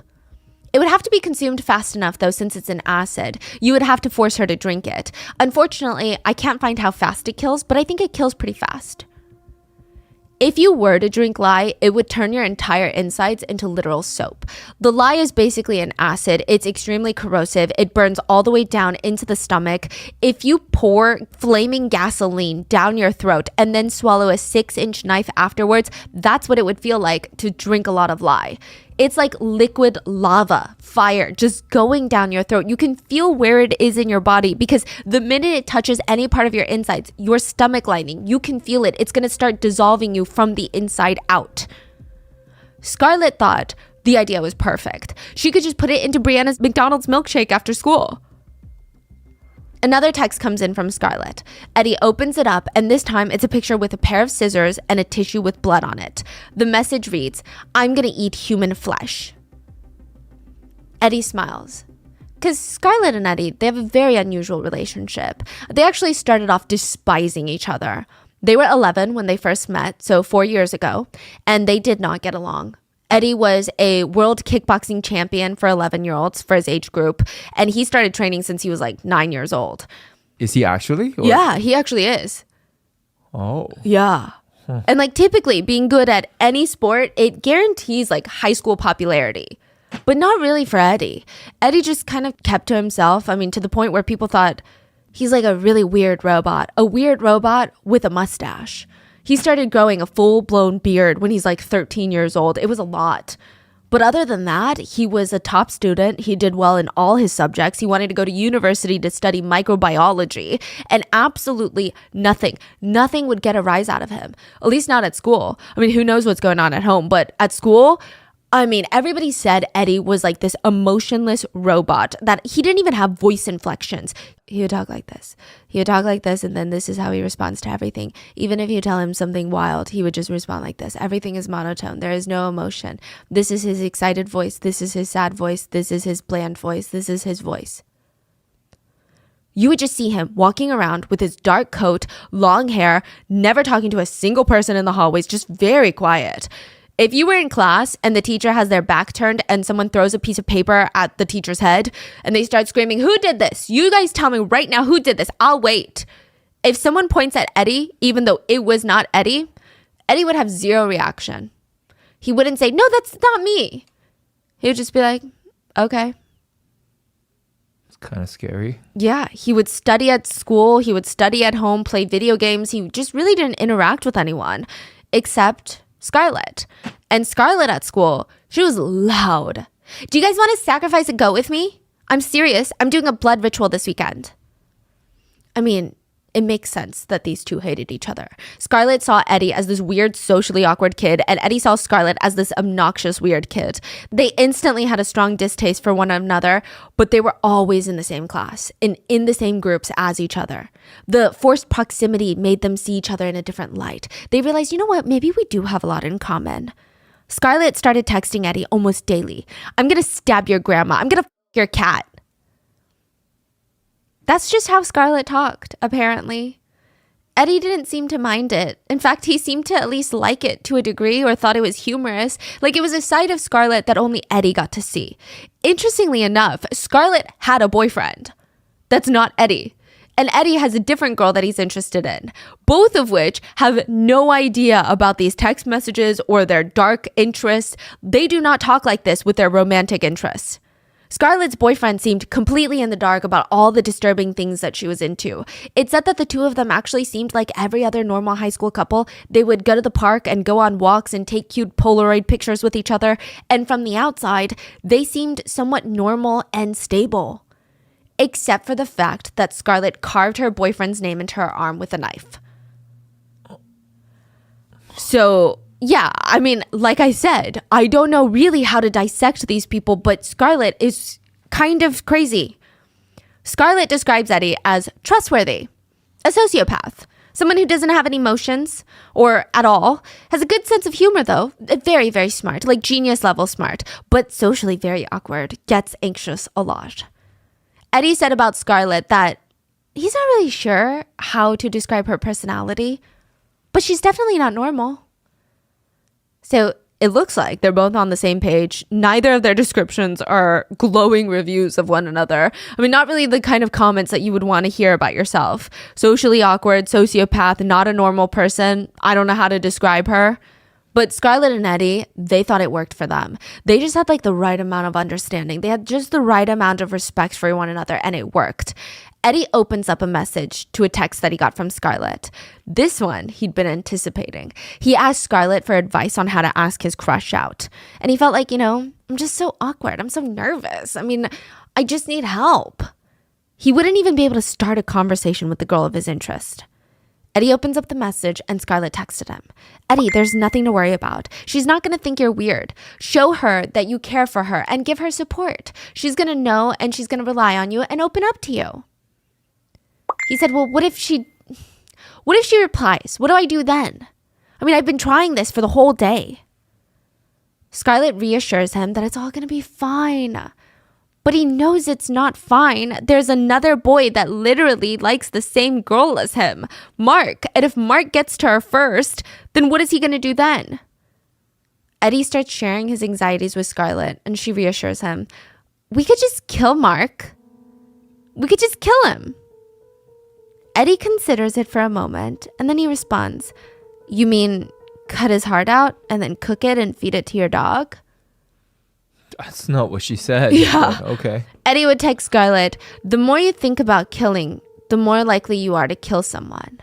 It would have to be consumed fast enough, though, since it's an acid. You would have to force her to drink it. Unfortunately, I can't find how fast it kills, but I think it kills pretty fast. If you were to drink lye, it would turn your entire insides into literal soap. The lye is basically an acid. It's extremely corrosive. It burns all the way down into the stomach. If you pour flaming gasoline down your throat and then swallow a 6-inch knife afterwards, that's what it would feel like to drink a lot of lye. It's like liquid lava, fire, just going down your throat. You can feel where it is in your body because the minute it touches any part of your insides, your stomach lining, you can feel it. It's going to start dissolving you from the inside out. Scarlett thought the idea was perfect. She could just put it into Brianna's McDonald's milkshake after school. Another text comes in from Scarlett. Eddie opens it up, and this time it's a picture with a pair of scissors and a tissue with blood on it. The message reads, I'm gonna eat human flesh. Eddie smiles. Because Scarlett and Eddie, they have a very unusual relationship. They actually started off despising each other. They were 11 when they first met, so 4 years ago, and they did not get along. Eddie was a world kickboxing champion for 11-year-olds for his age group, and he started training since he was like 9 years old. Is he actually? Or? Yeah, he actually is. Oh. Yeah. Huh. And like typically being good at any sport, it guarantees like high school popularity, but not really for Eddie. Eddie just kind of kept to himself. I mean, to the point where people thought he's like a really weird robot with a mustache. He started growing a full-blown beard when he's like 13 years old. It was a lot. But other than that, he was a top student. He did well in all his subjects. He wanted to go to university to study microbiology. And absolutely nothing would get a rise out of him. At least not at school. I mean, who knows what's going on at home? But at school, I mean, everybody said Eddie was like this emotionless robot, that he didn't even have voice inflections. He would talk like this. He would talk like this, and then this is how he responds to everything. Even if you tell him something wild, he would just respond like this. Everything is monotone. There is no emotion. This is his excited voice. This is his sad voice. This is his bland voice. This is his voice. You would just see him walking around with his dark coat, long hair, never talking to a single person in the hallways, just very quiet. If you were in class and the teacher has their back turned and someone throws a piece of paper at the teacher's head and they start screaming, who did this? You guys tell me right now who did this. I'll wait. If someone points at Eddie, even though it was not Eddie, Eddie would have zero reaction. He wouldn't say, no, that's not me. He would just be like, Okay. It's kind of scary. Yeah, he would study at school, he would study at home, play video games. He just really didn't interact with anyone except Scarlett. And Scarlett at school, she was loud. Do you guys want to sacrifice a goat with me? I'm serious. I'm doing a blood ritual this weekend. I mean, it makes sense that these two hated each other. Scarlett saw Eddie as this weird, socially awkward kid, and Eddie saw Scarlett as this obnoxious, weird kid. They instantly had a strong distaste for one another, but they were always in the same class and in the same groups as each other. The forced proximity made them see each other in a different light. They realized, you know what, maybe we do have a lot in common. Scarlett started texting Eddie almost daily. I'm gonna stab your grandma. I'm gonna f your cat. That's just how Scarlett talked, apparently. Eddie didn't seem to mind it. In fact, he seemed to at least like it to a degree or thought it was humorous. Like it was a side of Scarlett that only Eddie got to see. Interestingly enough, Scarlett had a boyfriend. That's not Eddie. And Eddie has a different girl that he's interested in. Both of which have no idea about these text messages or their dark interests. They do not talk like this with their romantic interests. Scarlett's boyfriend seemed completely in the dark about all the disturbing things that she was into. It said that the two of them actually seemed like every other normal high school couple. They would go to the park and go on walks and take cute Polaroid pictures with each other. And from the outside, they seemed somewhat normal and stable. Except for the fact that Scarlett carved her boyfriend's name into her arm with a knife. So, yeah, I mean, like I said, I don't know really how to dissect these people, but Scarlett is kind of crazy. Scarlett describes Eddie as trustworthy, a sociopath, someone who doesn't have any emotions or at all, has a good sense of humor though, very, very smart, like genius level smart, but socially very awkward, gets anxious a lot. Eddie said about Scarlett that he's not really sure how to describe her personality, but she's definitely not normal. So it looks like they're both on the same page. Neither of their descriptions are glowing reviews of one another. I mean, not really the kind of comments that you would want to hear about yourself. Socially awkward, sociopath, not a normal person. I don't know how to describe her. But Scarlett and Eddie, they thought it worked for them. They just had like the right amount of understanding. They had just the right amount of respect for one another, and it worked. Eddie opens up a message to a text that he got from Scarlett. This one he'd been anticipating. He asked Scarlett for advice on how to ask his crush out. And he felt like, I'm just so awkward. I'm so nervous. I mean, I just need help. He wouldn't even be able to start a conversation with the girl of his interest. Eddie opens up the message and Scarlett texted him. Eddie, there's nothing to worry about. She's not going to think you're weird. Show her that you care for her and give her support. She's going to know and she's going to rely on you and open up to you. He said, well, what if she replies? What do I do then? I mean, I've been trying this for the whole day. Scarlett reassures him that it's all going to be fine. But he knows it's not fine. There's another boy that literally likes the same girl as him, Mark. And if Mark gets to her first, then what is he going to do then? Eddie starts sharing his anxieties with Scarlett, and she reassures him, we could just kill Mark. We could just kill him. Eddie considers it for a moment, and then he responds, you mean cut his heart out and then cook it and feed it to your dog? That's not what she said. Yeah. Okay. Eddie would text Scarlett, the more you think about killing, the more likely you are to kill someone.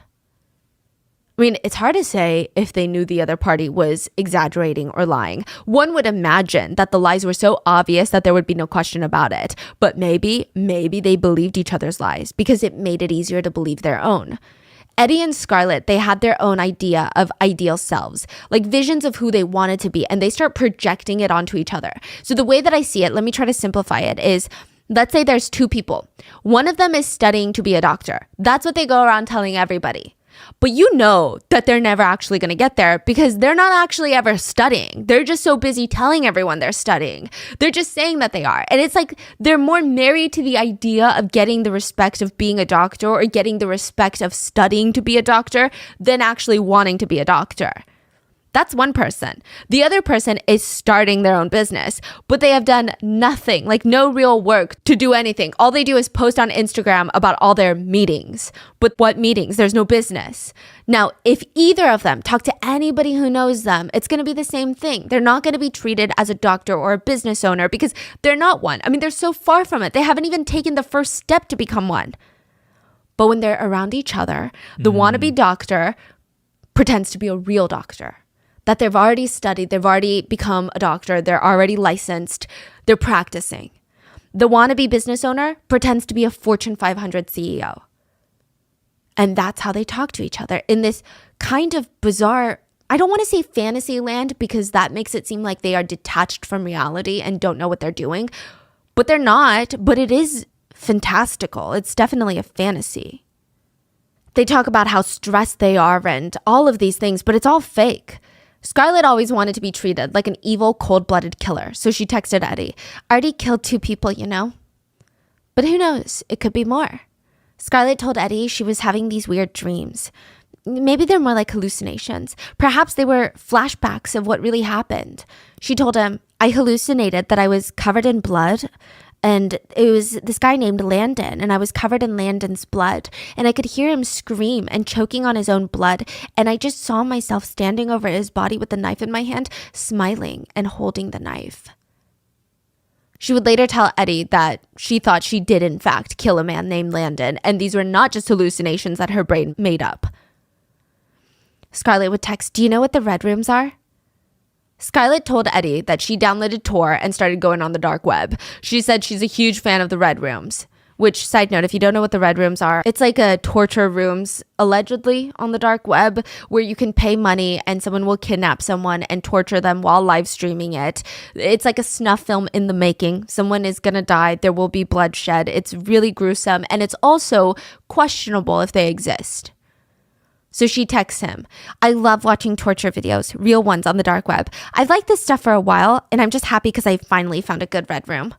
I mean, it's hard to say if they knew the other party was exaggerating or lying. One would imagine that the lies were so obvious that there would be no question about it. But maybe they believed each other's lies because it made it easier to believe their own. Eddie and Scarlett, they had their own idea of ideal selves, like visions of who they wanted to be, and they start projecting it onto each other. So the way that I see it, let me try to simplify it, is let's say there's two people. One of them is studying to be a doctor. That's what they go around telling everybody. But you know that they're never actually going to get there because they're not actually ever studying. They're just so busy telling everyone they're studying. They're just saying that they are. And it's like they're more married to the idea of getting the respect of being a doctor or getting the respect of studying to be a doctor than actually wanting to be a doctor. That's one person. The other person is starting their own business, but they have done nothing, like no real work to do anything. All they do is post on Instagram about all their meetings. But what meetings? There's no business. Now, if either of them talk to anybody who knows them, it's going to be the same thing. They're not going to be treated as a doctor or a business owner because they're not one. I mean, they're so far from it. They haven't even taken the first step to become one. But when they're around each other, the wannabe doctor pretends to be a real doctor. That they've already studied, they've already become a doctor, they're already licensed, they're practicing. The wannabe business owner pretends to be a Fortune 500 CEO. And that's how they talk to each other in this kind of bizarre, I don't want to say fantasy land because that makes it seem like they are detached from reality and don't know what they're doing. But they're not, but it is fantastical. It's definitely a fantasy. They talk about how stressed they are and all of these things, but it's all fake. Scarlett always wanted to be treated like an evil, cold-blooded killer, so she texted Eddie, "I already killed 2 people, you know? But who knows? It could be more." Scarlett told Eddie she was having these weird dreams. Maybe they're more like hallucinations. Perhaps they were flashbacks of what really happened. She told him, "I hallucinated that I was covered in blood, and it was this guy named Landon, and I was covered in Landon's blood, and I could hear him scream and choking on his own blood, and I just saw myself standing over his body with the knife in my hand, smiling and holding the knife." She would later tell Eddie that she thought she did in fact kill a man named Landon, and these were not just hallucinations that her brain made up. Scarlett would text, "Do you know what the red rooms are?" Scarlett told Eddie that she downloaded Tor and started going on the dark web. She said she's a huge fan of the red rooms, which, side note, if you don't know what the red rooms are, it's like a torture rooms, allegedly, on the dark web, where you can pay money and someone will kidnap someone and torture them while live streaming it. It's like a snuff film in the making. Someone is gonna die. There will be bloodshed. It's really gruesome, and it's also questionable if they exist. So she texts him, "I love watching torture videos, real ones on the dark web. I've liked this stuff for a while, and I'm just happy because I finally found a good red room."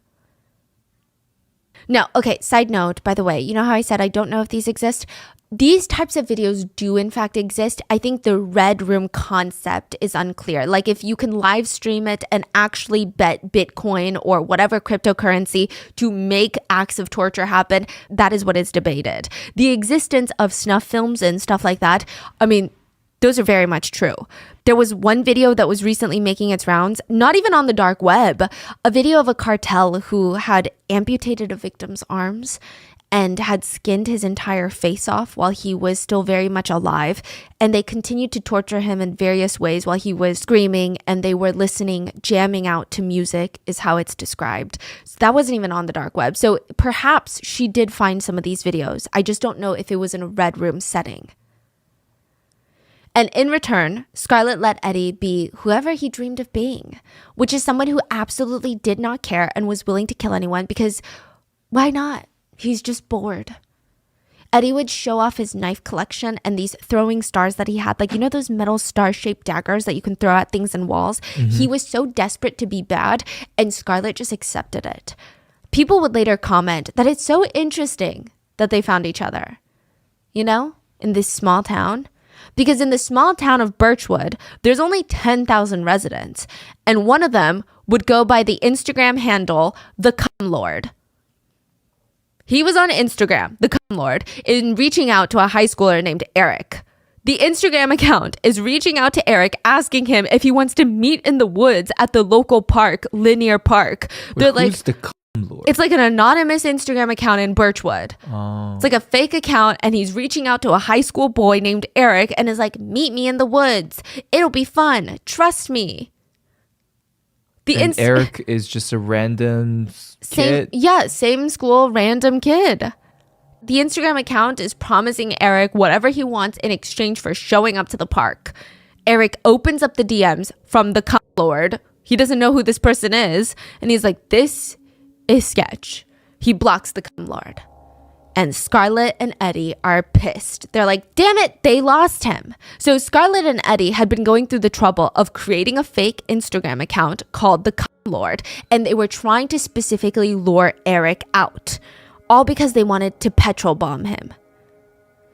Now, okay, side note, by the way, you know how I said I don't know if these exist? These types of videos do in fact exist. I think the red room concept is unclear. Like if you can live stream it and actually bet Bitcoin or whatever cryptocurrency to make acts of torture happen, that is what is debated. The existence of snuff films and stuff like that, I mean, those are very much true. There was one video that was recently making its rounds, not even on the dark web, a video of a cartel who had amputated a victim's arms and had skinned his entire face off while he was still very much alive. And they continued to torture him in various ways while he was screaming, and they were listening, jamming out to music, is how it's described. So that wasn't even on the dark web. So perhaps she did find some of these videos. I just don't know if it was in a red room setting. And in return, Scarlett let Eddie be whoever he dreamed of being, which is someone who absolutely did not care and was willing to kill anyone because why not? He's just bored. Eddie would show off his knife collection and these throwing stars that he had, like, you know, those metal star-shaped daggers that you can throw at things in walls? He was so desperate to be bad, and Scarlett just accepted it. People would later comment that it's so interesting that they found each other, you know, in this small town. Because in the small town of Birchwood, there's only 10,000 residents, and one of them would go by the Instagram handle, the Cum Lord. He was on Instagram, the Cum Lord, in reaching out to a high schooler named Eric. The Instagram account is reaching out to Eric, asking him if he wants to meet in the woods at the local park, Linear Park. Wait, who's the Cum Lord? It's like an anonymous Instagram account in Birchwood. Oh. It's like a fake account, and he's reaching out to a high school boy named Eric and is like, "Meet me in the woods. It'll be fun. Trust me." And Eric is just a random kid? Same school, random kid. The Instagram account is promising Eric whatever he wants in exchange for showing up to the park. Eric opens up the DMs from the Cum Lord. He doesn't know who this person is. And he's like, "This is sketch." He blocks the Cum Lord. And Scarlett and Eddie are pissed. They're like, damn it, they lost him. So Scarlett and Eddie had been going through the trouble of creating a fake Instagram account called the Cum Lord, and they were trying to specifically lure Eric out, all because they wanted to petrol bomb him.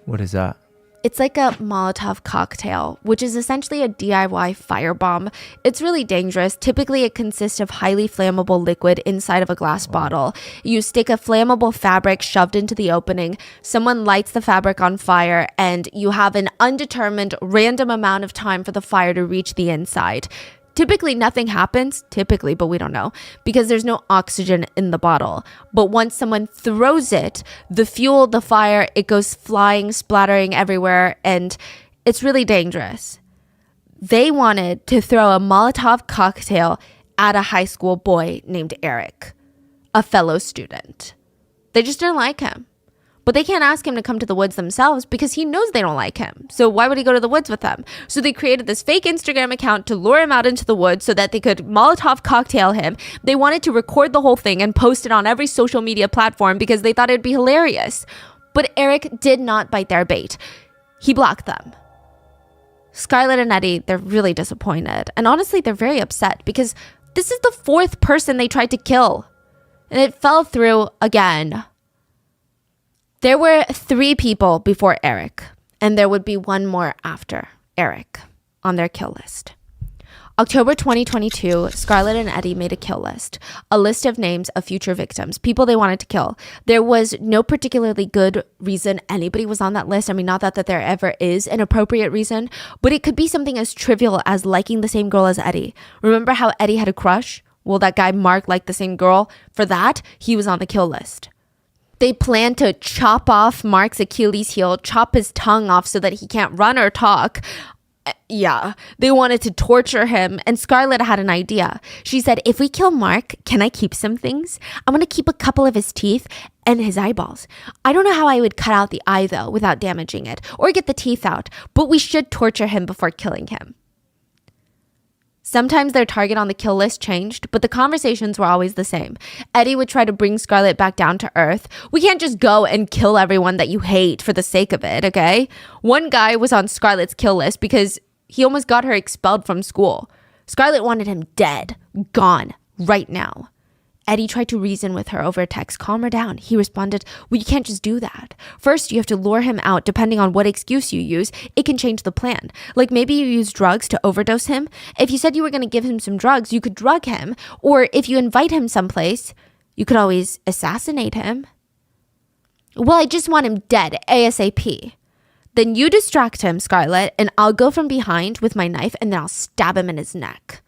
What is that? It's like a Molotov cocktail, which is essentially a DIY firebomb. It's really dangerous. Typically, it consists of highly flammable liquid inside of a glass bottle. You stick a flammable fabric shoved into the opening. Someone lights the fabric on fire, and you have an undetermined random amount of time for the fire to reach the inside. Typically, nothing happens, but we don't know, because there's no oxygen in the bottle. But once someone throws it, the fuel, the fire, it goes flying, splattering everywhere, and it's really dangerous. They wanted to throw a Molotov cocktail at a high school boy named Eric, a fellow student. They just didn't like him. But they can't ask him to come to the woods themselves because he knows they don't like him. So why would he go to the woods with them? So they created this fake Instagram account to lure him out into the woods so that they could Molotov cocktail him. They wanted to record the whole thing and post it on every social media platform because they thought it'd be hilarious. But Eric did not bite their bait. He blocked them. Scarlett and Eddie, they're really disappointed. And honestly, they're very upset because this is the fourth person they tried to kill. And it fell through again. There were 3 people before Eric, and there would be one more after Eric on their kill list. October 2022, Scarlett and Eddie made a kill list, a list of names of future victims, people they wanted to kill. There was no particularly good reason anybody was on that list. I mean, not that there ever is an appropriate reason, but it could be something as trivial as liking the same girl as Eddie. Remember how Eddie had a crush? Well, that guy Mark liked the same girl. For that, he was on the kill list. They planned to chop off Mark's Achilles heel, chop his tongue off so that he can't run or talk. Yeah, they wanted to torture him, and Scarlett had an idea. She said, if we kill Mark, can I keep some things? I want to keep a couple of his teeth and his eyeballs. I don't know how I would cut out the eye, though, without damaging it, or get the teeth out, but we should torture him before killing him. Sometimes their target on the kill list changed, but the conversations were always the same. Eddie would try to bring Scarlett back down to earth. We can't just go and kill everyone that you hate for the sake of it, okay? One guy was on Scarlett's kill list because he almost got her expelled from school. Scarlett wanted him dead, gone, right now. Eddie tried to reason with her over text, calm her down. He responded, well, you can't just do that. First, you have to lure him out. Depending on what excuse you use, it can change the plan. Like maybe you use drugs to overdose him. If you said you were going to give him some drugs, you could drug him. Or if you invite him someplace, you could always assassinate him. Well, I just want him dead, ASAP. Then you distract him, Scarlett, and I'll go from behind with my knife and then I'll stab him in his neck.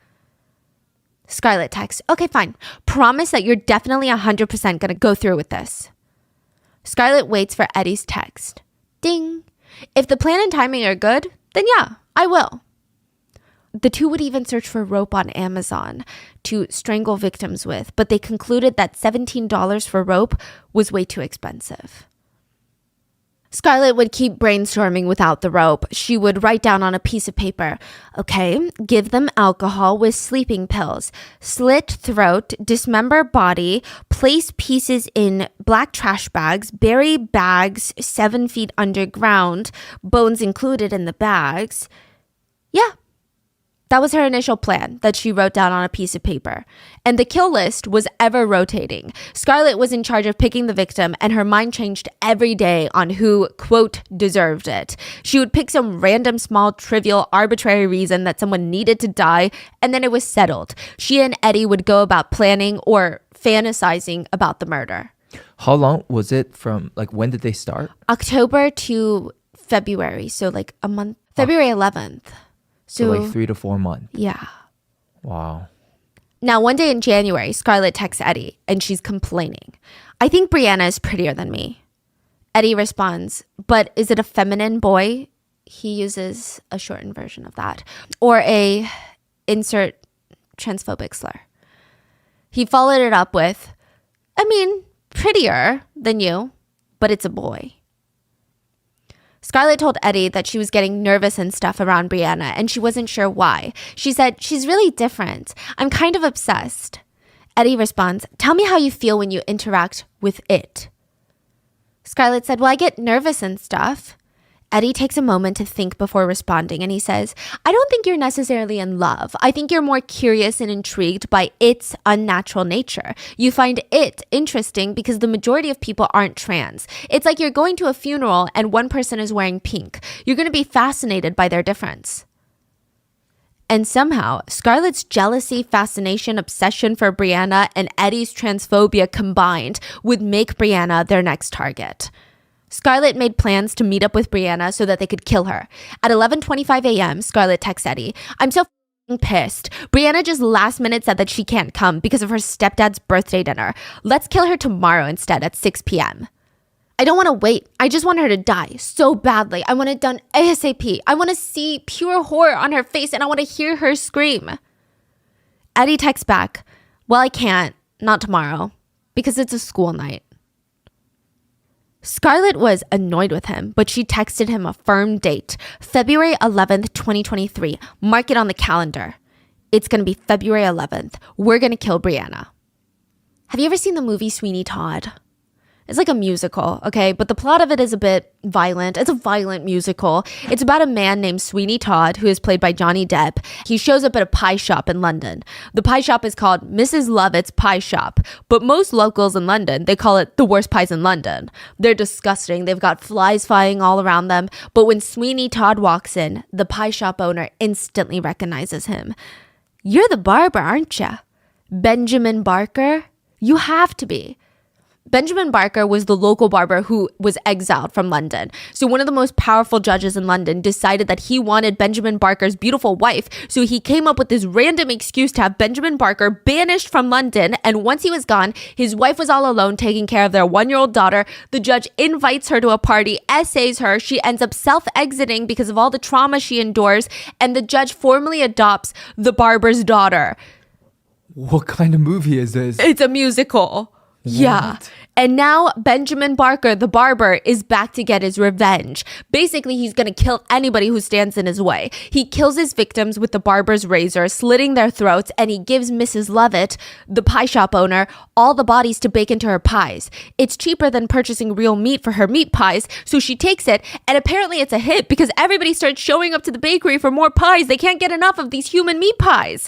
Scarlett texts, okay, fine. Promise that you're definitely 100% going to go through with this. Scarlett waits for Eddie's text. Ding. If the plan and timing are good, then yeah, I will. The two would even search for rope on Amazon to strangle victims with, but they concluded that $17 for rope was way too expensive. Scarlett would keep brainstorming without the rope. She would write down on a piece of paper, okay, give them alcohol with sleeping pills, slit throat, dismember body, place pieces in black trash bags, bury bags 7 feet underground, bones included in the bags. Yeah. That was her initial plan that she wrote down on a piece of paper. And the kill list was ever rotating. Scarlett was in charge of picking the victim, and her mind changed every day on who, quote, deserved it. She would pick some random, small, trivial, arbitrary reason that someone needed to die, and then it was settled. She and Eddie would go about planning or fantasizing about the murder. How long was it from, like, when did they start? October to February, so like a month. February 11th. So like 3 to 4 months. Yeah. Wow. Now, one day in January, Scarlett texts Eddie, and she's complaining. I think Brianna is prettier than me. Eddie responds, but is it a feminine boy? He uses a shortened version of that. Or a insert transphobic slur. He followed it up with, I mean, prettier than you, but it's a boy. Scarlett told Eddie that she was getting nervous and stuff around Brianna, and she wasn't sure why. She said, she's really different. I'm kind of obsessed. Eddie responds, tell me how you feel when you interact with it. Scarlett said, well, I get nervous and stuff. Eddie takes a moment to think before responding, and he says, I don't think you're necessarily in love. I think you're more curious and intrigued by its unnatural nature. You find it interesting because the majority of people aren't trans. It's like you're going to a funeral and one person is wearing pink. You're going to be fascinated by their difference. And somehow, Scarlett's jealousy, fascination, obsession for Brianna, and Eddie's transphobia combined would make Brianna their next target. Scarlett made plans to meet up with Brianna so that they could kill her. At 11:25 a.m., Scarlett texts Eddie, I'm so pissed. Brianna just last minute said that she can't come because of her stepdad's birthday dinner. Let's kill her tomorrow instead at 6 p.m. I don't want to wait. I just want her to die so badly. I want it done ASAP. I want to see pure horror on her face and I want to hear her scream. Eddie texts back, well, I can't. Not tomorrow because it's a school night. Scarlett was annoyed with him, but she texted him a firm date, February 11th, 2023. Mark it on the calendar. It's going to be February 11th. We're going to kill Brianna. Have you ever seen the movie Sweeney Todd? It's like a musical, okay? But the plot of it is a bit violent. It's a violent musical. It's about a man named Sweeney Todd, who is played by Johnny Depp. He shows up at a pie shop in London. The pie shop is called Mrs. Lovett's Pie Shop. But most locals in London, they call it the worst pies in London. They're disgusting. They've got flies flying all around them. But when Sweeney Todd walks in, the pie shop owner instantly recognizes him. You're the barber, aren't you? Benjamin Barker? You have to be. Benjamin Barker was the local barber who was exiled from London. So one of the most powerful judges in London decided that he wanted Benjamin Barker's beautiful wife. So he came up with this random excuse to have Benjamin Barker banished from London. And once he was gone, his wife was all alone taking care of their 1-year-old daughter. The judge invites her to a party, essays her. She ends up self-exiting because of all the trauma she endures. And the judge formally adopts the barber's daughter. What kind of movie is this? It's a musical. What? Yeah. And now Benjamin Barker, the barber, is back to get his revenge. Basically, he's going to kill anybody who stands in his way. He kills his victims with the barber's razor, slitting their throats, and he gives Mrs. Lovett, the pie shop owner, all the bodies to bake into her pies. It's cheaper than purchasing real meat for her meat pies, so she takes it, and apparently it's a hit because everybody starts showing up to the bakery for more pies. They can't get enough of these human meat pies.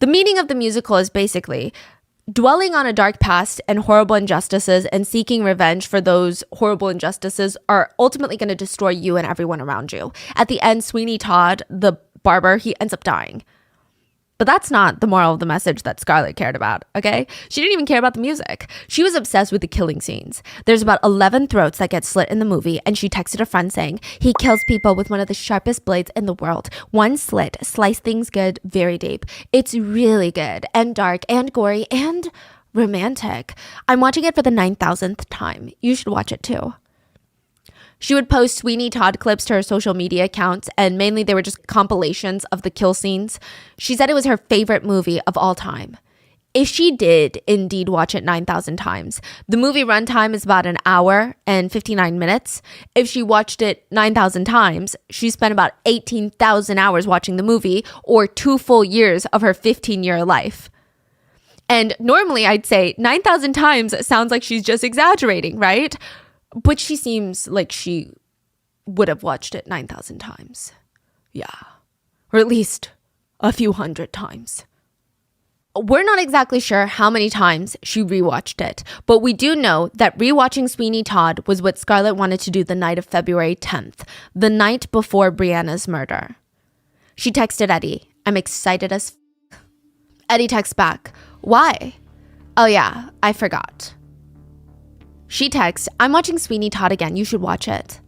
The meaning of the musical is basically dwelling on a dark past and horrible injustices and seeking revenge for those horrible injustices are ultimately going to destroy you and everyone around you. At the end, Sweeney Todd, the barber, he ends up dying. But that's not the moral of the message that Scarlett cared about, okay? She didn't even care about the music. She was obsessed with the killing scenes. There's about 11 throats that get slit in the movie, and she texted a friend saying, he kills people with one of the sharpest blades in the world. One slit, slice things good, very deep. It's really good, and dark, and gory, and romantic. I'm watching it for the 9,000th time. You should watch it too. She would post Sweeney Todd clips to her social media accounts, and mainly they were just compilations of the kill scenes. She said it was her favorite movie of all time. If she did indeed watch it 9,000 times, the movie runtime is about an hour and 59 minutes. If she watched it 9,000 times, she spent about 18,000 hours watching the movie, or 2 full years of her 15-year life. And normally I'd say 9,000 times sounds like she's just exaggerating, right? But she seems like she would have watched it 9,000 times. Yeah. Or at least a few hundred times. We're not exactly sure how many times she rewatched it, but we do know that rewatching Sweeney Todd was what Scarlett wanted to do the night of February 10th, the night before Brianna's murder. She texted Eddie, I'm excited as f-. Eddie texts back, why? Oh yeah, I forgot. She texts, I'm watching Sweeney Todd again. You should watch it.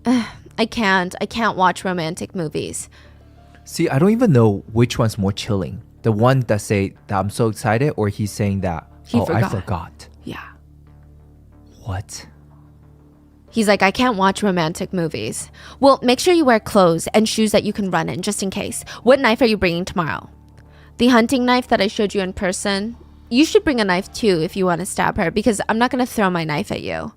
I can't watch romantic movies. See, I don't even know which one's more chilling. The one that say that I'm so excited, or he's saying that, I forgot. Yeah. What? He's like, I can't watch romantic movies. Well, make sure you wear clothes and shoes that you can run in, just in case. What knife are you bringing tomorrow? The hunting knife that I showed you in person. You should bring a knife too if you want to stab her, because I'm not going to throw my knife at you.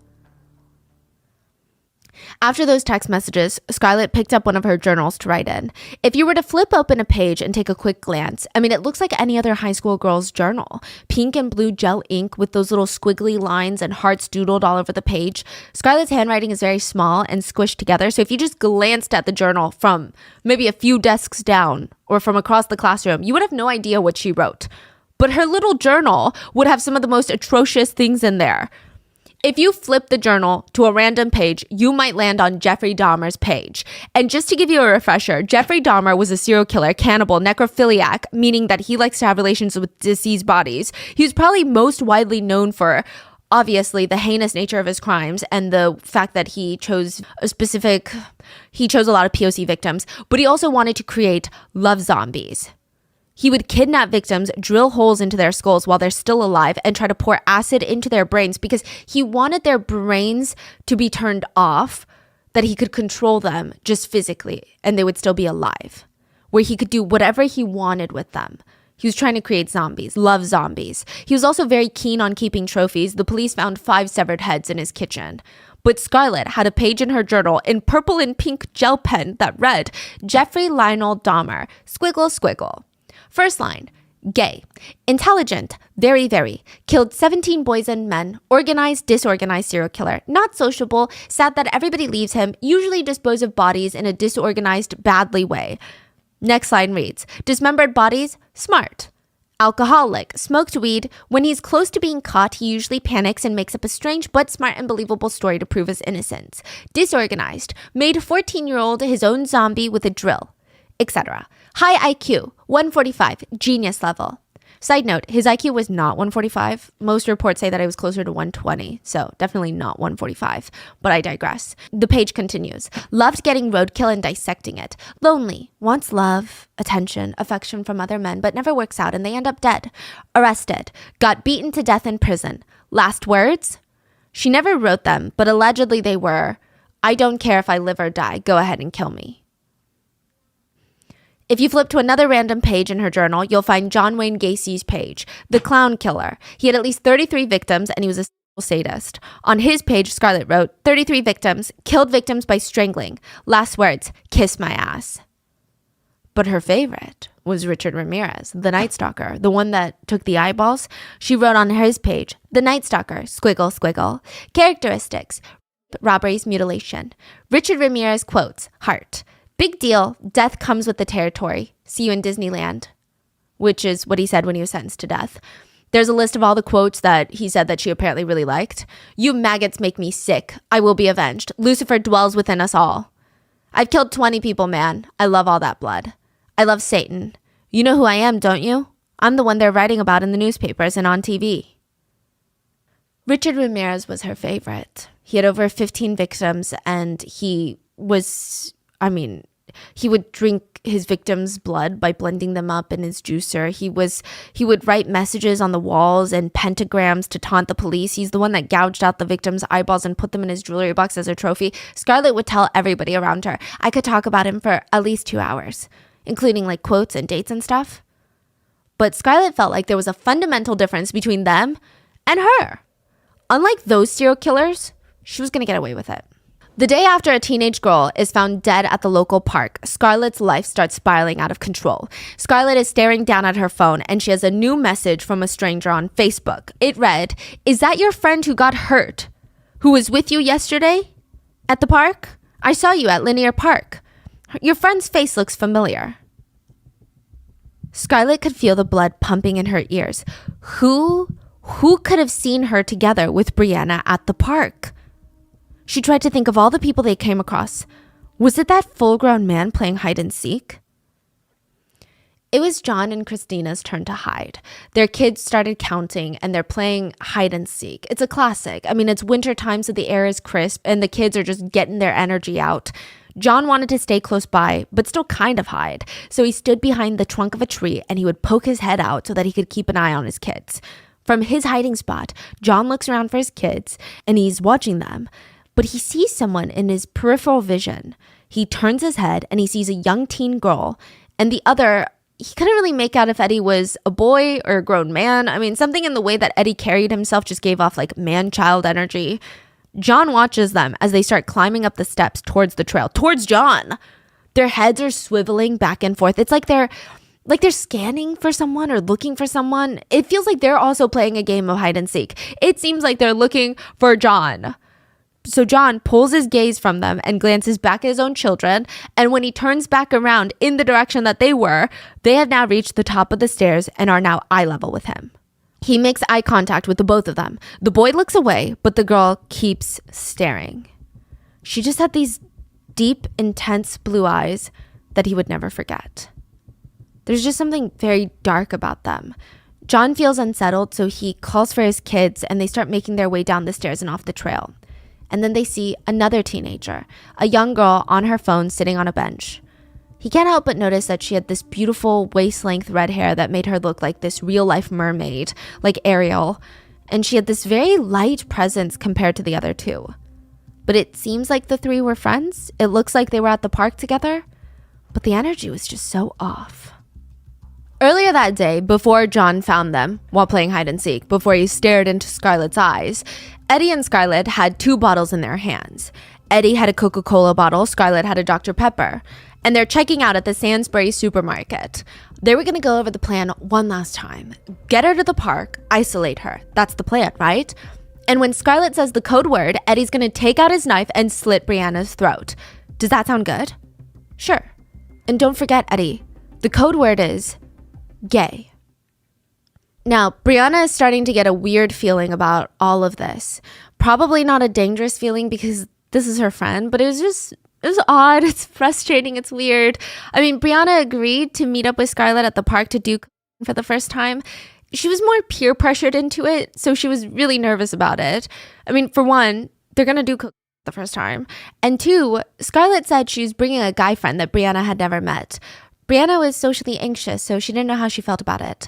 After those text messages, Scarlett picked up one of her journals to write in. If you were to flip open a page and take a quick glance, it looks like any other high school girl's journal. Pink and blue gel ink with those little squiggly lines and hearts doodled all over the page. Scarlett's handwriting is very small and squished together, so if you just glanced at the journal from maybe a few desks down or from across the classroom, you would have no idea what she wrote. But her little journal would have some of the most atrocious things in there. If you flip the journal to a random page, you might land on Jeffrey Dahmer's page. And just to give you a refresher, Jeffrey Dahmer was a serial killer, cannibal, necrophiliac, meaning that he likes to have relations with deceased bodies. He was probably most widely known for, obviously, the heinous nature of his crimes and the fact that he chose a lot of POC victims, but he also wanted to create love zombies. He would kidnap victims, drill holes into their skulls while they're still alive, and try to pour acid into their brains because he wanted their brains to be turned off, that he could control them just physically, and they would still be alive, where he could do whatever he wanted with them. He was trying to create zombies, love zombies. He was also very keen on keeping trophies. The police found 5 severed heads in his kitchen. But Scarlett had a page in her journal in purple and pink gel pen that read, Jeffrey Lionel Dahmer, squiggle, squiggle. First line, gay, intelligent, very, very, killed 17 boys and men, organized, disorganized serial killer, not sociable, sad that everybody leaves him, usually dispose of bodies in a disorganized, badly way. Next line reads, dismembered bodies, smart. Alcoholic, smoked weed. When he's close to being caught, he usually panics and makes up a strange but smart and believable story to prove his innocence. Disorganized, made 14-year-old his own zombie with a drill, etc. High IQ, 145, genius level. Side note, his IQ was not 145. Most reports say that it was closer to 120, so definitely not 145, but I digress. The page continues. Loved getting roadkill and dissecting it. Lonely, wants love, attention, affection from other men, but never works out and they end up dead. Arrested, got beaten to death in prison. Last words? She never wrote them, but allegedly they were, I don't care if I live or die, go ahead and kill me. If you flip to another random page in her journal, you'll find John Wayne Gacy's page, The Clown Killer. He had at least 33 victims, and he was a sadist. On his page, Scarlett wrote, 33 victims, killed victims by strangling. Last words, kiss my ass. But her favorite was Richard Ramirez, the Night Stalker, the one that took the eyeballs. She wrote on his page, The Night Stalker, squiggle, squiggle. Characteristics, robberies, mutilation. Richard Ramirez quotes, heart. Big deal. Death comes with the territory. See you in Disneyland, which is what he said when he was sentenced to death. There's a list of all the quotes that he said that she apparently really liked. You maggots make me sick. I will be avenged. Lucifer dwells within us all. I've killed 20 people, man. I love all that blood. I love Satan. You know who I am, don't you? I'm the one they're writing about in the newspapers and on TV. Richard Ramirez was her favorite. He had over 15 victims, and he would drink his victims' blood by blending them up in his juicer. He would write messages on the walls and pentagrams to taunt the police. He's the one that gouged out the victims' eyeballs and put them in his jewelry box as a trophy. Scarlett would tell everybody around her, I could talk about him for at least 2 hours, including like quotes and dates and stuff. But Scarlett felt like there was a fundamental difference between them and her. Unlike those serial killers, she was going to get away with it. The day after a teenage girl is found dead at the local park, Scarlett's life starts spiraling out of control. Scarlett is staring down at her phone and she has a new message from a stranger on Facebook. It read, is that your friend who got hurt? Who was with you yesterday? At the park? I saw you at Linear Park. Your friend's face looks familiar. Scarlett could feel the blood pumping in her ears. Who could have seen her together with Brianna at the park? She tried to think of all the people they came across. Was it that full-grown man playing hide and seek? It was John and Christina's turn to hide. Their kids started counting and they're playing hide and seek. It's a classic. It's winter time, so the air is crisp and the kids are just getting their energy out. John wanted to stay close by, but still kind of hide. So he stood behind the trunk of a tree and he would poke his head out so that he could keep an eye on his kids. From his hiding spot, John looks around for his kids and he's watching them. But he sees someone in his peripheral vision. He turns his head and he sees a young teen girl, and the other, he couldn't really make out if Eddie was a boy or a grown man. Something in the way that Eddie carried himself just gave off like man-child energy. John watches them as they start climbing up the steps towards the trail, towards John. Their heads are swiveling back and forth. It's like they're scanning for someone or looking for someone. It feels like they're also playing a game of hide and seek. It seems like they're looking for John. So John pulls his gaze from them and glances back at his own children. And when he turns back around in the direction that they were, they have now reached the top of the stairs and are now eye level with him. He makes eye contact with the both of them. The boy looks away, but the girl keeps staring. She just had these deep, intense blue eyes that he would never forget. There's just something very dark about them. John feels unsettled, so he calls for his kids and they start making their way down the stairs and off the trail. And then they see another teenager, a young girl on her phone sitting on a bench. He can't help but notice that she had this beautiful waist-length red hair that made her look like this real-life mermaid, like Ariel. And she had this very light presence compared to the other two. But it seems like the three were friends. It looks like they were at the park together. But the energy was just so off. Earlier that day, before John found them while playing hide and seek, before he stared into Scarlett's eyes, Eddie and Scarlett had 2 bottles in their hands. Eddie had a Coca-Cola bottle, Scarlett had a Dr. Pepper. And they're checking out at the Sainsbury supermarket. They were going to go over the plan one last time. Get her to the park, isolate her. That's the plan, right? And when Scarlett says the code word, Eddie's going to take out his knife and slit Brianna's throat. Does that sound good? Sure. And don't forget, Eddie, the code word is gay. Now, Brianna is starting to get a weird feeling about all of this. Probably not a dangerous feeling because this is her friend, but it was odd. It's frustrating. It's weird. I mean, Brianna agreed to meet up with Scarlett at the park to do for the first time. She was more peer pressured into it, so she was really nervous about it. I mean, for one, they're going to do the first time. And 2, Scarlett said she was bringing a guy friend that Brianna had never met. Brianna was socially anxious, so she didn't know how she felt about it.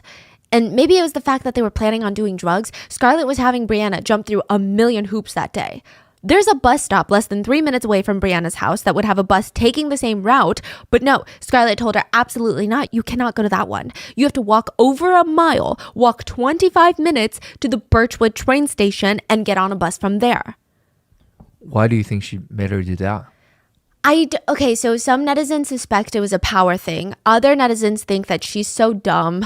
And maybe it was the fact that they were planning on doing drugs. Scarlett was having Brianna jump through a million hoops that day. There's a bus stop less than 3 minutes away from Brianna's house that would have a bus taking the same route. But no, Scarlett told her absolutely not. You cannot go to that one. You have to walk over a mile, walk 25 minutes to the Birchwood train station and get on a bus from there. Why do you think she made her do that? Okay, so some netizens suspect it was a power thing. Other netizens think that she's so dumb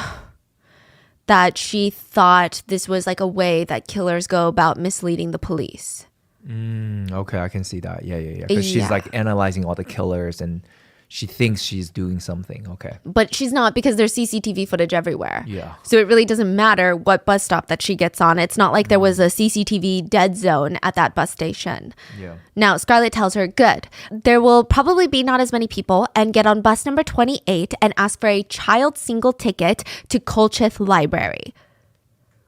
that she thought this was like a way that killers go about misleading the police. Okay, I can see that. Yeah. Because she's like analyzing all the killers and she thinks she's doing something. Okay. But she's not because there's CCTV footage everywhere. Yeah. So it really doesn't matter what bus stop that she gets on. It's not like there was a CCTV dead zone at that bus station. Yeah. Now, Scarlett tells her, good. There will probably be not as many people and get on bus number 28 and ask for a child single ticket to Colchith Library.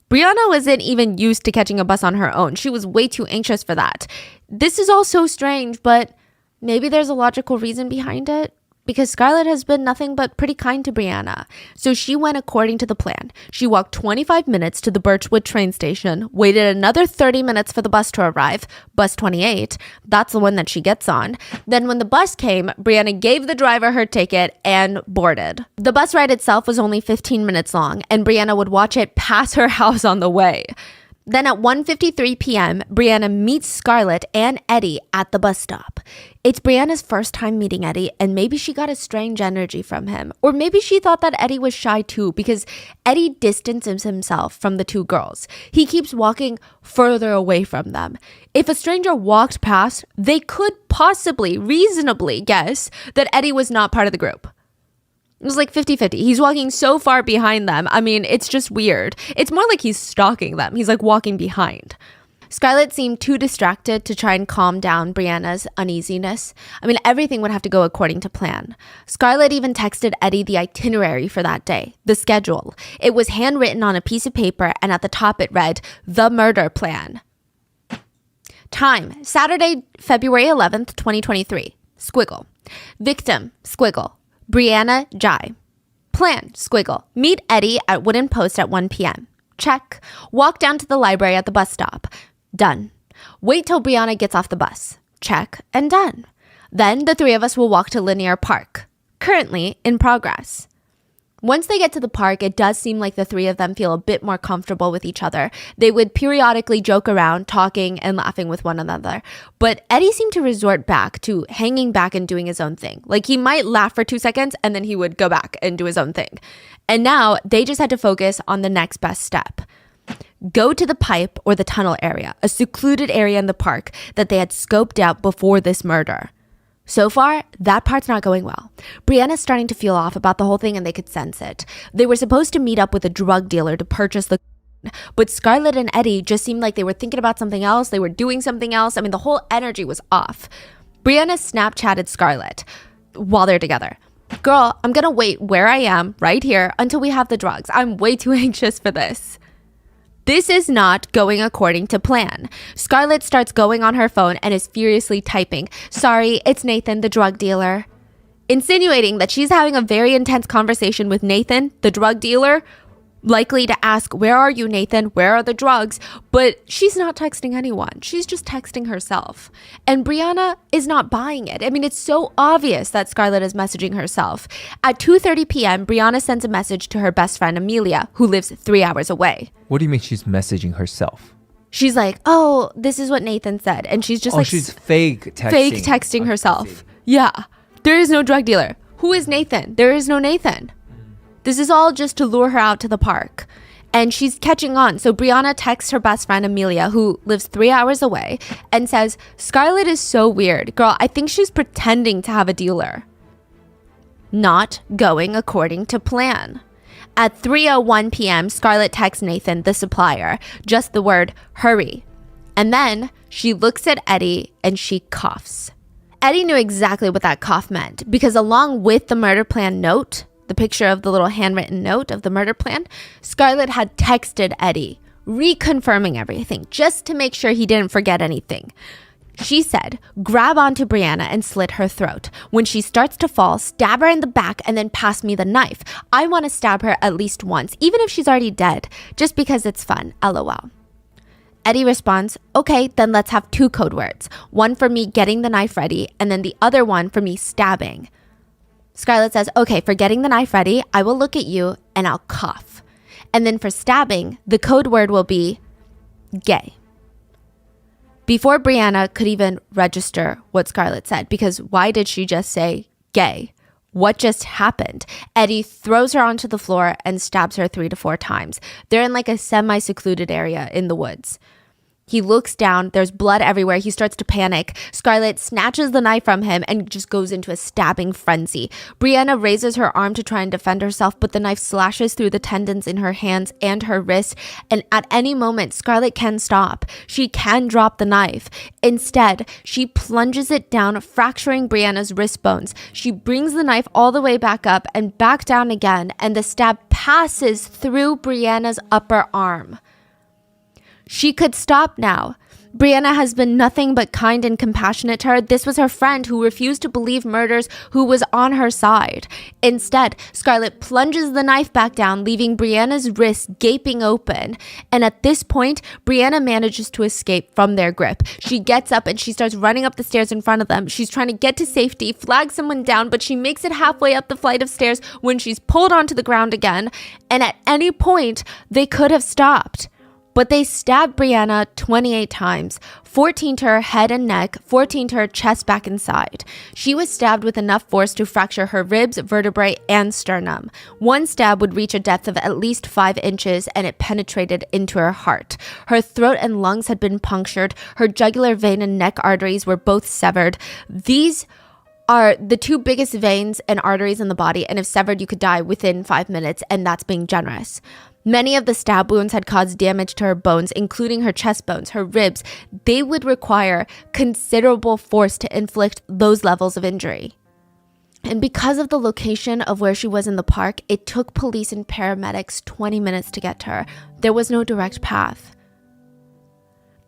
Brianna wasn't even used to catching a bus on her own. She was way too anxious for that. This is all so strange, but maybe there's a logical reason behind it. Because Scarlett has been nothing but pretty kind to Brianna. So she went according to the plan. She walked 25 minutes to the Birchwood train station, waited another 30 minutes for the bus to arrive, bus 28. That's the one that she gets on. Then when the bus came, Brianna gave the driver her ticket and boarded. The bus ride itself was only 15 minutes long, and Brianna would watch it pass her house on the way. Then at 1:53 p.m., Brianna meets Scarlett and Eddie at the bus stop. It's Brianna's first time meeting Eddie, and maybe she got a strange energy from him. Or maybe she thought that Eddie was shy too, because Eddie distances himself from the 2 girls. He keeps walking further away from them. If a stranger walked past, they could possibly, reasonably guess that Eddie was not part of the group. It was like 50-50. He's walking so far behind them. I mean, it's just weird. It's more like he's stalking them. He's like walking behind. Scarlett seemed too distracted to try and calm down Brianna's uneasiness. I mean, everything would have to go according to plan. Scarlett even texted Eddie the itinerary for that day, the schedule. It was handwritten on a piece of paper, and at the top it read, "The Murder Plan." Time, Saturday, February 11th, 2023. Squiggle. Victim, squiggle. Brianna Jai. Plan, squiggle. Meet Eddie at Wooden Post at 1 p.m. Check. Walk down to the library at the bus stop. Done. Wait till Brianna gets off the bus. Check and done. Then the 3 of us will walk to Linear Park. Currently in progress. Once they get to the park, it does seem like the three of them feel a bit more comfortable with each other. They would periodically joke around, talking and laughing with one another. But Eddie seemed to resort back to hanging back and doing his own thing. Like he might laugh for 2 seconds and then he would go back and do his own thing. And now they just had to focus on the next best step. Go to the pipe or the tunnel area, a secluded area in the park that they had scoped out before this murder. So far, that part's not going well. Brianna's starting to feel off about the whole thing and they could sense it. They were supposed to meet up with a drug dealer to purchase the but Scarlett and Eddie just seemed like they were thinking about something else. They were doing something else. I mean, the whole energy was off. Brianna Snapchatted Scarlett while they're together. Girl, I'm gonna wait where I am right here until we have the drugs. I'm way too anxious for this. This is not going according to plan. Scarlett starts going on her phone and is furiously typing, "Sorry, it's Nathan, the drug dealer," insinuating that she's having a very intense conversation with Nathan, the drug dealer, likely to ask, "Where are you, Nathan? Where are the drugs?" But she's not texting anyone. She's just texting herself. And Brianna is not buying it. I mean, it's so obvious that Scarlett is messaging herself. At 2:30 p.m., Brianna sends a message to her best friend, Amelia, who lives 3 hours away. What do you mean she's messaging herself? She's like, "Oh, this is what Nathan said." And she's just she's fake texting. Fake texting herself. Yeah. There is no drug dealer. Who is Nathan? There is no Nathan. This is all just to lure her out to the park. And she's catching on. So Brianna texts her best friend, Amelia, who lives 3 hours away, and says, "Scarlett is so weird. Girl, I think she's pretending to have a dealer." Not going according to plan. At 3:01 p.m., Scarlett texts Nathan, the supplier, just the word, "hurry." And then she looks at Eddie and she coughs. Eddie knew exactly what that cough meant because along with the murder plan note, the picture of the little handwritten note of the murder plan, Scarlett had texted Eddie, reconfirming everything just to make sure he didn't forget anything. She said, "Grab onto Brianna and slit her throat. When she starts to fall, stab her in the back and then pass me the knife. I want to stab her at least once, even if she's already dead, just because it's fun, LOL." Eddie responds, "Okay, then let's have 2 code words. One for me getting the knife ready and then the other one for me stabbing." Scarlett says, "Okay, for getting the knife ready, I will look at you and I'll cough. And then for stabbing, the code word will be gay." Before Brianna could even register what Scarlett said, because why did she just say gay? What just happened? Eddie throws her onto the floor and stabs her 3 to 4 times. They're in like a semi-secluded area in the woods. He looks down, there's blood everywhere, he starts to panic. Scarlett snatches the knife from him and just goes into a stabbing frenzy. Brianna raises her arm to try and defend herself, but the knife slashes through the tendons in her hands and her wrist, and at any moment, Scarlett can stop. She can drop the knife. Instead, she plunges it down, fracturing Brianna's wrist bones. She brings the knife all the way back up and back down again, and the stab passes through Brianna's upper arm. She could stop now. Brianna has been nothing but kind and compassionate to her. This was her friend who refused to believe murders, who was on her side. Instead, Scarlett plunges the knife back down, leaving Brianna's wrist gaping open. And at this point, Brianna manages to escape from their grip. She gets up and she starts running up the stairs in front of them. She's trying to get to safety, flag someone down, but she makes it halfway up the flight of stairs when she's pulled onto the ground again. And at any point, they could have stopped. But they stabbed Brianna 28 times, 14 to her head and neck, 14 to her chest, back and side. She was stabbed with enough force to fracture her ribs, vertebrae, and sternum. One stab would reach a depth of at least 5 inches, and it penetrated into her heart. Her throat and lungs had been punctured. Her jugular vein and neck arteries were both severed. These are the 2 biggest veins and arteries in the body, and if severed, you could die within 5 minutes, and that's being generous. Many of the stab wounds had caused damage to her bones, including her chest bones, her ribs. They would require considerable force to inflict those levels of injury. And because of the location of where she was in the park, it took police and paramedics 20 minutes to get to her. There was no direct path.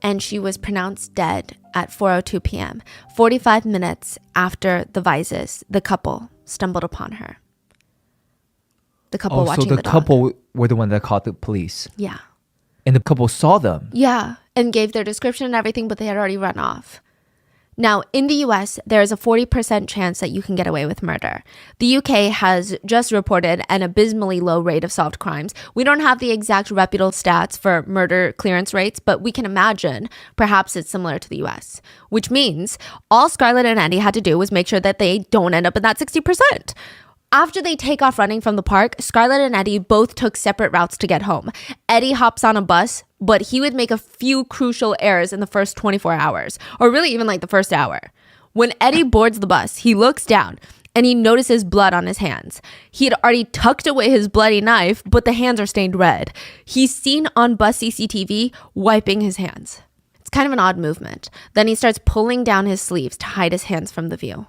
And she was pronounced dead at 4:02 p.m., 45 minutes after the Vises, the couple, stumbled upon her. The couple watching the dog. So the couple were the one that called the police. Yeah. And the couple saw them. Yeah, and gave their description and everything, but they had already run off. Now, in the US, there is a 40% chance that you can get away with murder. The UK has just reported an abysmally low rate of solved crimes. We don't have the exact reputable stats for murder clearance rates, but we can imagine perhaps it's similar to the US, which means all Scarlett and Eddie had to do was make sure that they don't end up in that 60%. After they take off running from the park, Scarlett and Eddie both took separate routes to get home. Eddie hops on a bus, but he would make a few crucial errors in the first 24 hours, or really even like the first hour. When Eddie boards the bus, he looks down and he notices blood on his hands. He had already tucked away his bloody knife, but the hands are stained red. He's seen on bus CCTV wiping his hands. It's kind of an odd movement. Then he starts pulling down his sleeves to hide his hands from the view.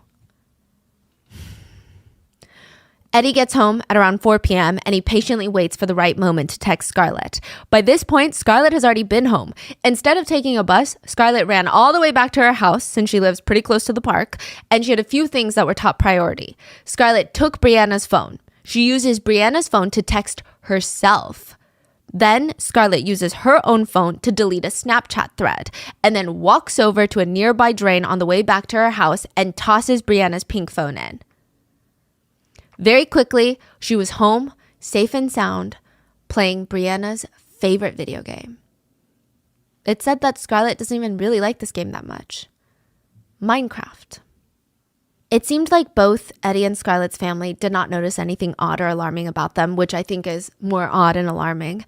Eddie gets home at around 4 p.m. and he patiently waits for the right moment to text Scarlett. By this point, Scarlett has already been home. Instead of taking a bus, Scarlett ran all the way back to her house since she lives pretty close to the park, and she had a few things that were top priority. Scarlett took Brianna's phone. She uses Brianna's phone to text herself. Then Scarlett uses her own phone to delete a Snapchat thread and then walks over to a nearby drain on the way back to her house and tosses Brianna's pink phone in. Very quickly, she was home, safe and sound, playing Brianna's favorite video game. It's said that Scarlett doesn't even really like this game that much. Minecraft. It seemed like both Eddie and Scarlett's family did not notice anything odd or alarming about them, which I think is more odd and alarming.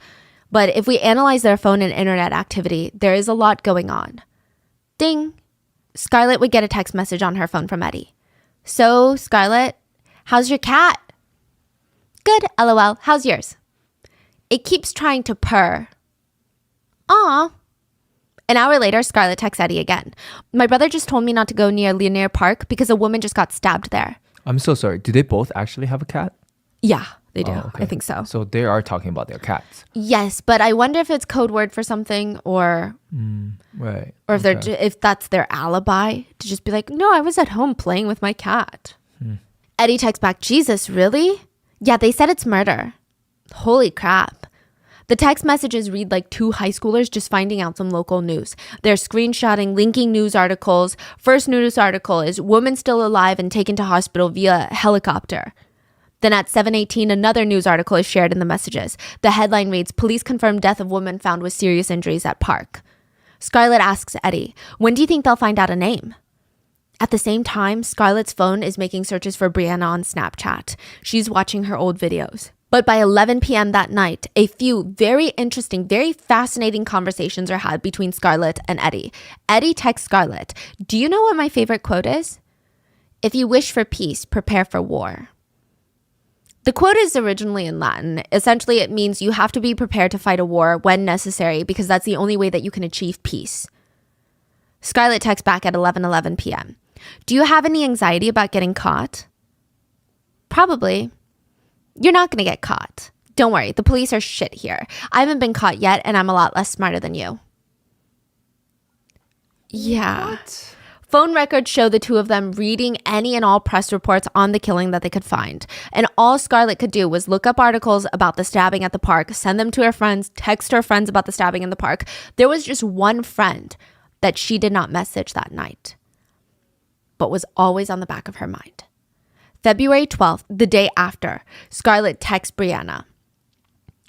But if we analyze their phone and internet activity, there is a lot going on. Ding! Scarlett would get a text message on her phone from Eddie. So, Scarlett, how's your cat? Good, LOL. How's yours? It keeps trying to purr. Aw. An hour later, Scarlett texts Eddie again. My brother just told me not to go near Linear Park because a woman just got stabbed there. I'm so sorry. Do they both actually have a cat? Yeah, they do. Oh, okay. I think so. So they are talking about their cats. Yes, but I wonder if it's code word for something or Right. or if if that's their alibi to just be like, no, I was at home playing with my cat. Eddie texts back, Jesus, really? Yeah, they said it's murder. Holy crap. The text messages read like two high schoolers just finding out some local news. They're screenshotting, linking news articles. First news article is woman still alive and taken to hospital via helicopter. Then at 7:18, another news article is shared in the messages. The headline reads, police confirm death of woman found with serious injuries at park. Scarlett asks Eddie, when do you think they'll find out a name? At the same time, Scarlett's phone is making searches for Brianna on Snapchat. She's watching her old videos. But by 11 p.m. that night, a few very interesting, very fascinating conversations are had between Scarlett and Eddie. Eddie texts Scarlett, do you know what my favorite quote is? If you wish for peace, prepare for war. The quote is originally in Latin. Essentially, it means you have to be prepared to fight a war when necessary because that's the only way that you can achieve peace. Scarlett texts back at 11:11 p.m. Do you have any anxiety about getting caught? Probably. You're not going to get caught. Don't worry, the police are shit here. I haven't been caught yet, and I'm a lot less smarter than you. Yeah. What? Phone records show the two of them reading any and all press reports on the killing that they could find. And all Scarlett could do was look up articles about the stabbing at the park, send them to her friends, text her friends about the stabbing in the park. There was just one friend that she did not message that night, but was always on the back of her mind. February 12th, the day after, Scarlett texts Brianna.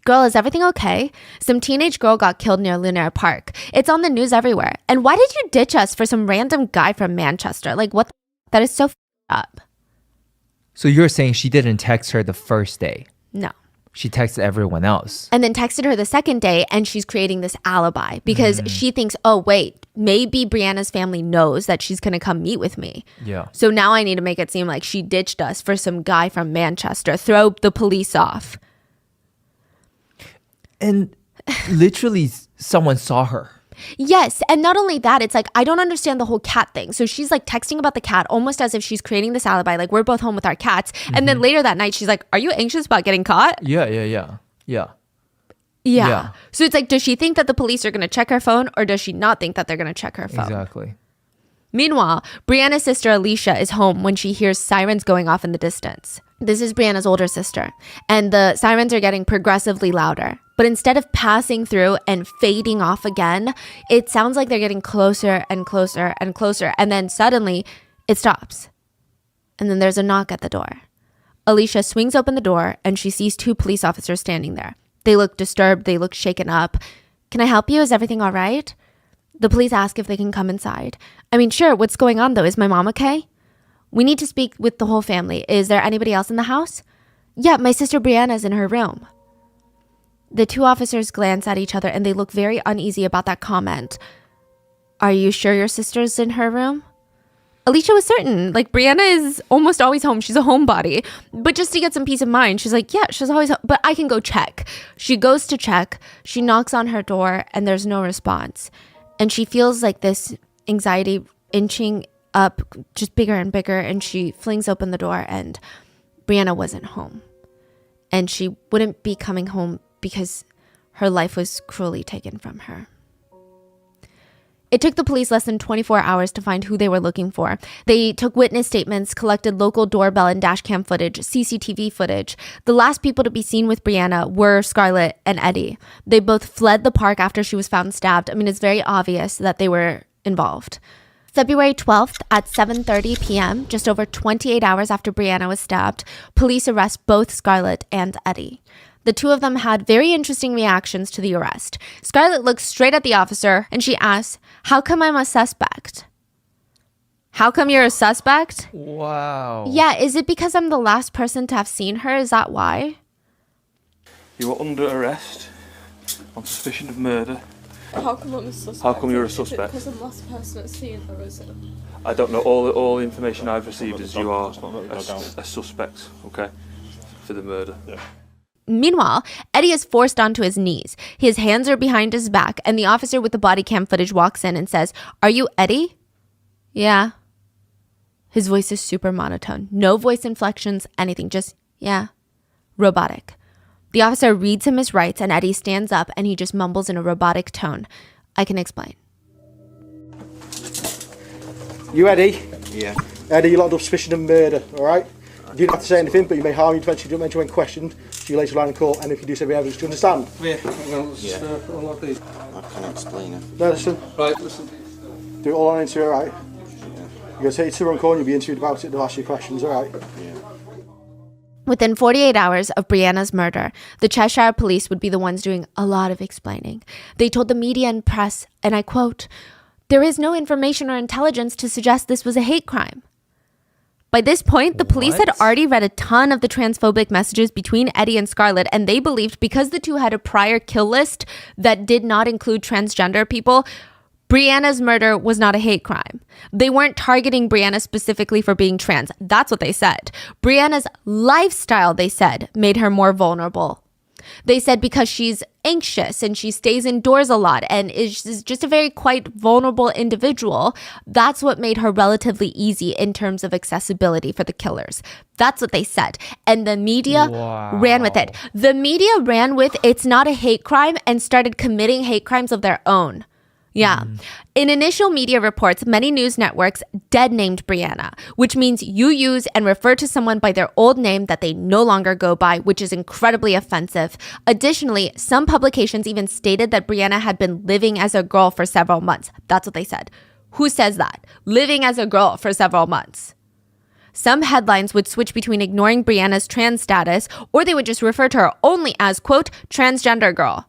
Girl, is everything okay? Some teenage girl got killed near Linear Park. It's on the news everywhere. And why did you ditch us for some random guy from Manchester? Like, what the That is so up. So you're saying she didn't text her the first day? No. She texted everyone else. And then texted her the second day, and she's creating this alibi because she thinks, oh, wait, maybe Brianna's family knows that she's going to come meet with me. Yeah. So now I need to make it seem like she ditched us for some guy from Manchester. Throw the police off. And literally someone saw her. Yes. And not only that, it's like, I don't understand the whole cat thing. So she's like texting about the cat almost as if she's creating this alibi. Like, we're both home with our cats. And then later that night, she's like, are you anxious about getting caught? Yeah. So it's like, does she think that the police are going to check her phone, or does she not think that they're going to check her phone? Exactly. Meanwhile, Brianna's sister Alicia is home when she hears sirens going off in the distance. This is Brianna's older sister, and the sirens are getting progressively louder. But instead of passing through and fading off again, it sounds like they're getting closer and closer and closer. And then suddenly it stops. And then there's a knock at the door. Alicia swings open the door and she sees 2 police officers standing there. They look disturbed. They look shaken up. Can I help you? Is everything all right? The police ask if they can come inside. I mean, sure. What's going on though? Is my mom okay? We need to speak with the whole family. Is there anybody else in the house? Yeah, my sister Brianna's in her room. The 2 officers glance at each other and they look very uneasy about that comment. Are you sure your sister's in her room? Alicia was certain. Like, Brianna is almost always home. She's a homebody. But just to get some peace of mind, she's like, yeah, she's always home. But I can go check. She goes to check. She knocks on her door and there's no response. And she feels like this anxiety inching up just bigger and bigger. And she flings open the door and Brianna wasn't home. And she wouldn't be coming home because her life was cruelly taken from her. It took the police less than 24 hours to find who they were looking for. They took witness statements, collected local doorbell and dash cam footage, CCTV footage. The last people to be seen with Brianna were Scarlett and Eddie. They both fled the park after she was found stabbed. I mean, it's very obvious that they were involved. February 12th at 7:30 p.m., just over 28 hours after Brianna was stabbed, police arrest both Scarlett and Eddie. The 2 of them had very interesting reactions to the arrest. Scarlett looks straight at the officer and she asks, how come I'm a suspect? How come you're a suspect? Wow. Yeah, is it because I'm the last person to have seen her? Is that why? You are under arrest on suspicion of murder. How come I'm a suspect? How come you're a suspect? Because I'm the last person that's seen her, is it? I don't know. All the information I've received is you are a suspect, okay, for the murder. Yeah. Meanwhile, Eddie is forced onto his knees. His hands are behind his back, and the officer with the body cam footage walks in and says, are you Eddie? Yeah. His voice is super monotone. No voice inflections, anything. Just, yeah. Robotic. The officer reads him his rights, and Eddie stands up, and he just mumbles in a robotic tone. I can explain. You Eddie? Yeah. Eddie, you're locked up suspicion of murder, alright? You don't have to say anything, but you may harm you eventually don't mention when questioned. So you later line in court, and if you do say we evidence, do you understand? Yeah. I can explain it. No, listen. Right, listen. Do it all on interview, alright? Yeah. You're going to take it to the wrong corner, you'll be interviewed about it, they'll ask you questions, alright? Yeah. Within 48 hours of Brianna's murder, the Cheshire police would be the ones doing a lot of explaining. They told the media and press, and I quote, there is no information or intelligence to suggest this was a hate crime. By this point, the police had already read a ton of the transphobic messages between Eddie and Scarlett, and they believed because the 2 had a prior kill list that did not include transgender people, Brianna's murder was not a hate crime. They weren't targeting Brianna specifically for being trans. That's what they said. Brianna's lifestyle, they said, made her more vulnerable. They said because she's anxious and she stays indoors a lot and is just a very quite vulnerable individual, that's what made her relatively easy in terms of accessibility for the killers. That's what they said. And the media ran with it. The media ran with it's not a hate crime and started committing hate crimes of their own. Yeah. In initial media reports, many news networks dead named Brianna, which means you use and refer to someone by their old name that they no longer go by, which is incredibly offensive. Additionally, some publications even stated that Brianna had been living as a girl for several months. That's what they said. Who says that? Living as a girl for several months. Some headlines would switch between ignoring Brianna's trans status, or they would just refer to her only as, quote, transgender girl.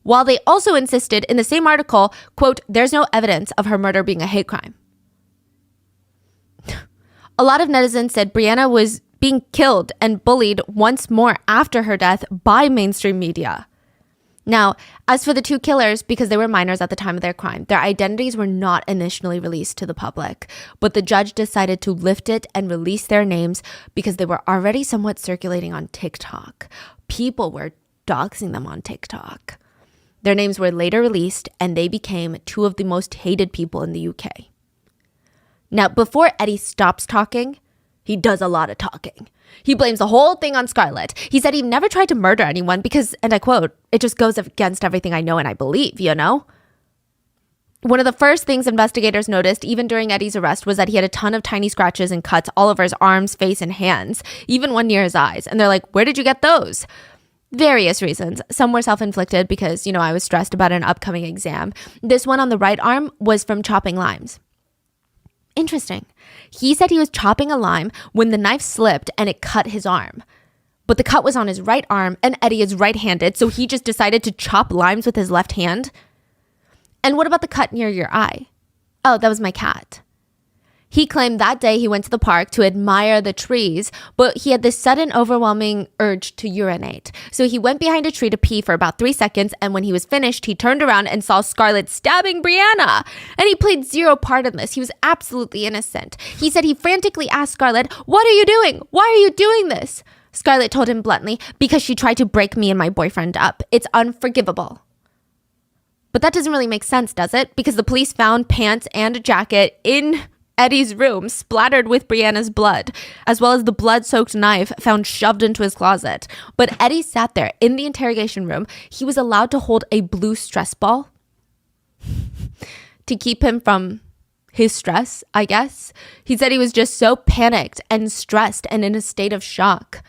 While they also insisted in the same article, quote, there's no evidence of her murder being a hate crime. A lot of netizens said Brianna was being killed and bullied once more after her death by mainstream media. Now, as for the 2 killers, because they were minors at the time of their crime, their identities were not initially released to the public, but the judge decided to lift it and release their names because they were already somewhat circulating on TikTok. People were doxing them on TikTok. Their names were later released, and they became 2 of the most hated people in the UK. Now, before Eddie stops talking, he does a lot of talking. He blames the whole thing on Scarlett. He said he never tried to murder anyone because, and I quote, it just goes against everything I know and I believe, you know? One of the first things investigators noticed, even during Eddie's arrest, was that he had a ton of tiny scratches and cuts all over his arms, face, and hands, even one near his eyes. And they're like, where did you get those? Various reasons. Some were self-inflicted because, I was stressed about an upcoming exam. This one on the right arm was from chopping limes. Interesting. He said he was chopping a lime when the knife slipped and it cut his arm. But the cut was on his right arm and Eddie is right-handed, so he just decided to chop limes with his left hand. And what about the cut near your eye? Oh, that was my cat. He claimed that day he went to the park to admire the trees, but he had this sudden overwhelming urge to urinate. So he went behind a tree to pee for about 3 seconds, and when he was finished, he turned around and saw Scarlett stabbing Brianna. And he played zero part in this. He was absolutely innocent. He said he frantically asked Scarlett, "What are you doing? Why are you doing this?" Scarlett told him bluntly, "Because she tried to break me and my boyfriend up. It's unforgivable." But that doesn't really make sense, does it? Because the police found pants and a jacket in Eddie's room splattered with Brianna's blood, as well as the blood-soaked knife found shoved into his closet. But Eddie sat there in the interrogation room. He was allowed to hold a blue stress ball to keep him from his stress, I guess. He said he was just so panicked and stressed and in a state of shock.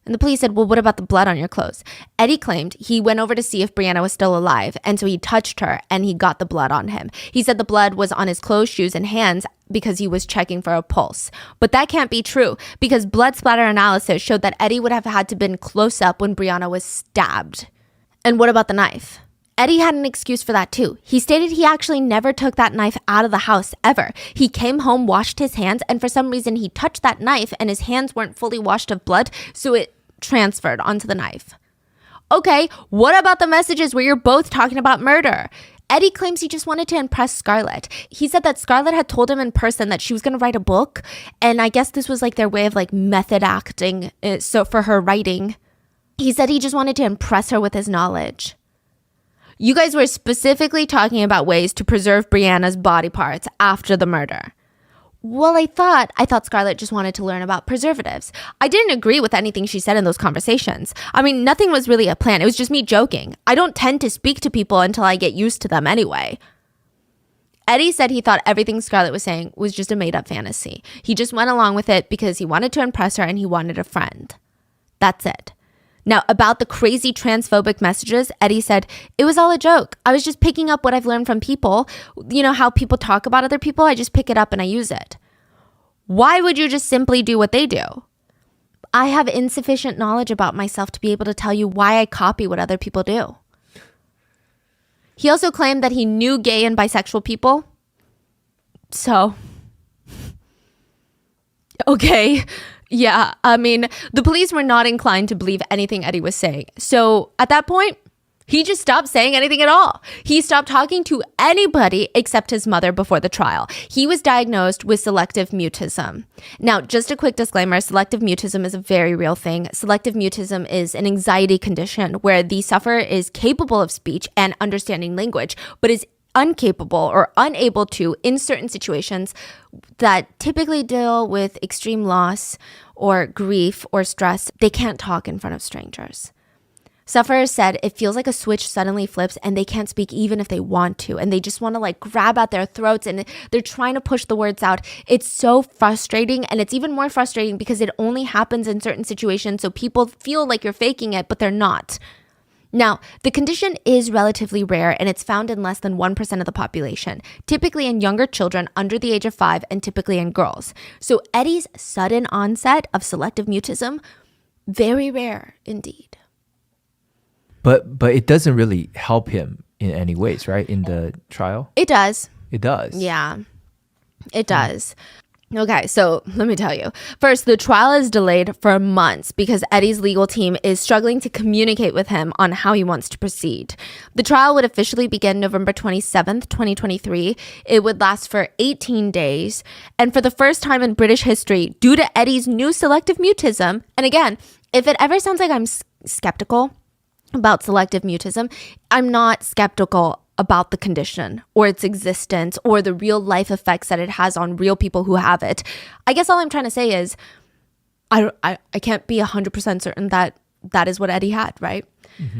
And the police said, well, what about the blood on your clothes? Eddie claimed he went over to see if Brianna was still alive, and so he touched her and he got the blood on him. He said the blood was on his clothes, shoes, and hands because he was checking for a pulse. But that can't be true because blood splatter analysis showed that Eddie would have had to been close up when Brianna was stabbed. And what about the knife? Eddie had an excuse for that too. He stated he actually never took that knife out of the house ever. He came home, washed his hands, and for some reason he touched that knife and his hands weren't fully washed of blood, so it transferred onto the knife. Okay, what about the messages where you're both talking about murder? Eddie claims he just wanted to impress Scarlett. He said that Scarlett had told him in person that she was going to write a book, and I guess this was like their way of like method acting, so for her writing. He said he just wanted to impress her with his knowledge. You guys were specifically talking about ways to preserve Brianna's body parts after the murder. Well, I thought Scarlett just wanted to learn about preservatives. I didn't agree with anything she said in those conversations. I mean, nothing was really a plan. It was just me joking. I don't tend to speak to people until I get used to them anyway. Eddie said he thought everything Scarlett was saying was just a made-up fantasy. He just went along with it because he wanted to impress her and he wanted a friend. That's it. Now, about the crazy transphobic messages, Eddie said, it was all a joke. I was just picking up what I've learned from people. You know how people talk about other people? I just pick it up and I use it. Why would you just simply do what they do? I have insufficient knowledge about myself to be able to tell you why I copy what other people do. He also claimed that he knew gay and bisexual people. So, okay. Yeah, I mean, the police were not inclined to believe anything Eddie was saying. So at that point, he just stopped saying anything at all. He stopped talking to anybody except his mother before the trial. He was diagnosed with selective mutism. Now, just a quick disclaimer, selective mutism is a very real thing. Selective mutism is an anxiety condition where the sufferer is capable of speech and understanding language, but is incapable or unable to in certain situations that typically deal with extreme loss or grief or stress. They can't talk in front of strangers. Sufferers said it feels like a switch suddenly flips and they can't speak even if they want to, and they just want to like grab at their throats and they're trying to push the words out. It's so frustrating, and it's even more frustrating because it only happens in certain situations, so people feel like you're faking it, but they're not. Now, the condition is relatively rare and it's found in less than 1% of the population, typically in younger children under the age of 5 and typically in girls. So Eddie's sudden onset of selective mutism, very rare indeed. But it doesn't really help him in any ways, right? In the trial? It does. It does. Yeah, it does. Okay, so let me tell you. First, the trial is delayed for months because Eddie's legal team is struggling to communicate with him on how he wants to proceed. The trial would officially begin November 27th, 2023. It would last for 18 days. And for the first time in British history, due to Eddie's new selective mutism, and again, if it ever sounds like I'm skeptical about selective mutism, I'm not skeptical about the condition or its existence or the real life effects that it has on real people who have it. I guess all I'm trying to say is I can't be 100% certain that that is what Eddie had, right?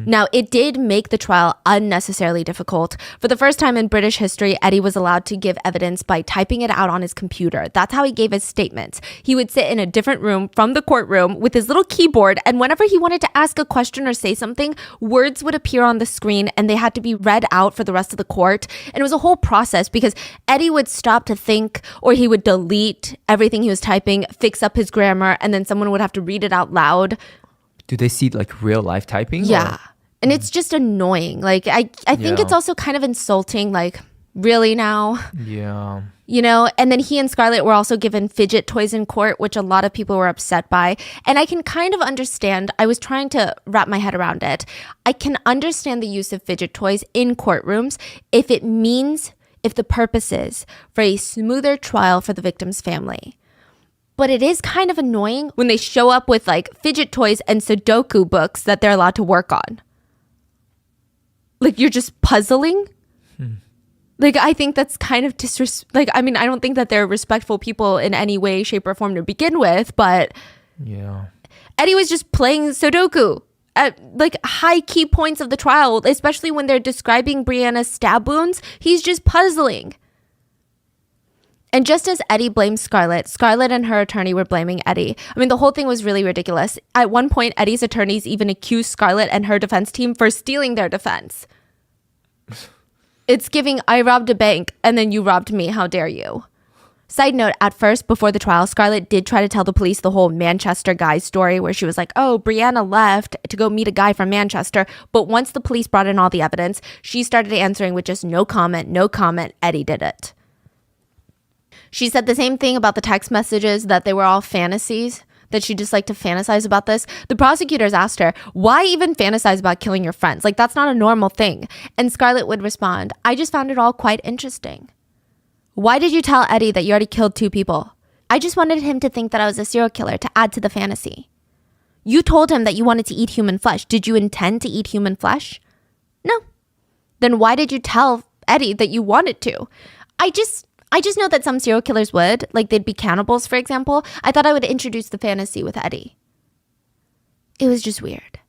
Now, it did make the trial unnecessarily difficult. For the first time in British history, Eddie was allowed to give evidence by typing it out on his computer. That's how he gave his statements. He would sit in a different room from the courtroom with his little keyboard, and whenever he wanted to ask a question or say something, words would appear on the screen and they had to be read out for the rest of the court. And it was a whole process because Eddie would stop to think, or he would delete everything he was typing, fix up his grammar, and then someone would have to read it out loud. Do they see like real life typing? Yeah. Or? And it's just annoying. Like, I think it's also kind of insulting. Like, really now? Yeah. You know, and then he and Scarlett were also given fidget toys in court, which a lot of people were upset by. And I can kind of understand. I was trying to wrap my head around it. I can understand the use of fidget toys in courtrooms if the purpose is for a smoother trial for the victim's family. But it is kind of annoying when they show up with like fidget toys and Sudoku books that they're allowed to work on. Like, you're just puzzling. Like, I think that's kind of I don't think that they're respectful people in any way, shape, or form to begin with, but yeah, Eddie was just playing Sudoku at like high key points of the trial, especially when they're describing Brianna's stab wounds. He's just puzzling. And just as Eddie blamed Scarlett, Scarlett and her attorney were blaming Eddie. I mean, the whole thing was really ridiculous. At one point, Eddie's attorneys even accused Scarlett and her defense team for stealing their defense. It's giving, I robbed a bank and then you robbed me. How dare you? Side note, at first, before the trial, Scarlett did try to tell the police the whole Manchester guy story where she was like, oh, Brianna left to go meet a guy from Manchester. But once the police brought in all the evidence, she started answering with just no comment, Eddie did it. She said the same thing about the text messages, that they were all fantasies, that she just liked to fantasize about this. The prosecutors asked her, why even fantasize about killing your friends? Like, that's not a normal thing. And Scarlett would respond, I just found it all quite interesting. Why did you tell Eddie that you already killed 2 people? I just wanted him to think that I was a serial killer to add to the fantasy. You told him that you wanted to eat human flesh. Did you intend to eat human flesh? No. Then why did you tell Eddie that you wanted to? I just know that some serial killers would, like they'd be cannibals, for example. I thought I would introduce the fantasy with Eddie. It was just weird.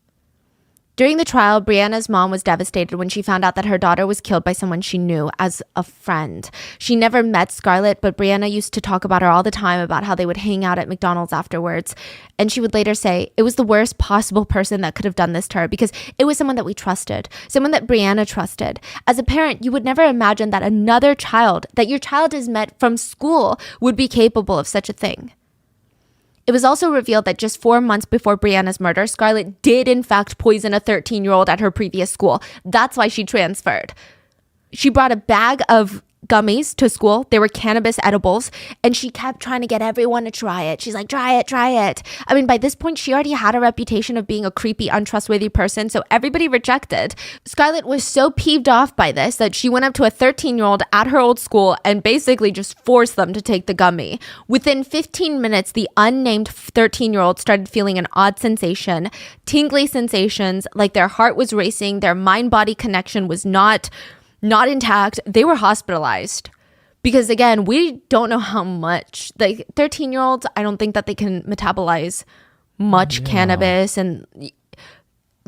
During the trial, Brianna's mom was devastated when she found out that her daughter was killed by someone she knew as a friend. She never met Scarlett, but Brianna used to talk about her all the time, about how they would hang out at McDonald's afterwards. And she would later say, it was the worst possible person that could have done this to her because it was someone that we trusted, someone that Brianna trusted. As a parent, you would never imagine that another child, that your child is met from school, would be capable of such a thing. It was also revealed that just 4 months before Brianna's murder, Scarlett did in fact poison a 13-year-old at her previous school. That's why she transferred. She brought a bag of gummies to school. They were cannabis edibles, and she kept trying to get everyone to try it. She's like, try it. I mean, by this point, she already had a reputation of being a creepy, untrustworthy person, so everybody rejected. Scarlett was so peeved off by this that she went up to a 13-year-old at her old school and basically just forced them to take the gummy. Within 15 minutes, the unnamed 13-year-old started feeling an odd sensation, tingly sensations, like their heart was racing, their mind-body connection was not intact. They were hospitalized because, again, we don't know how much. Like 13-year-olds, I don't think that they can metabolize much cannabis, and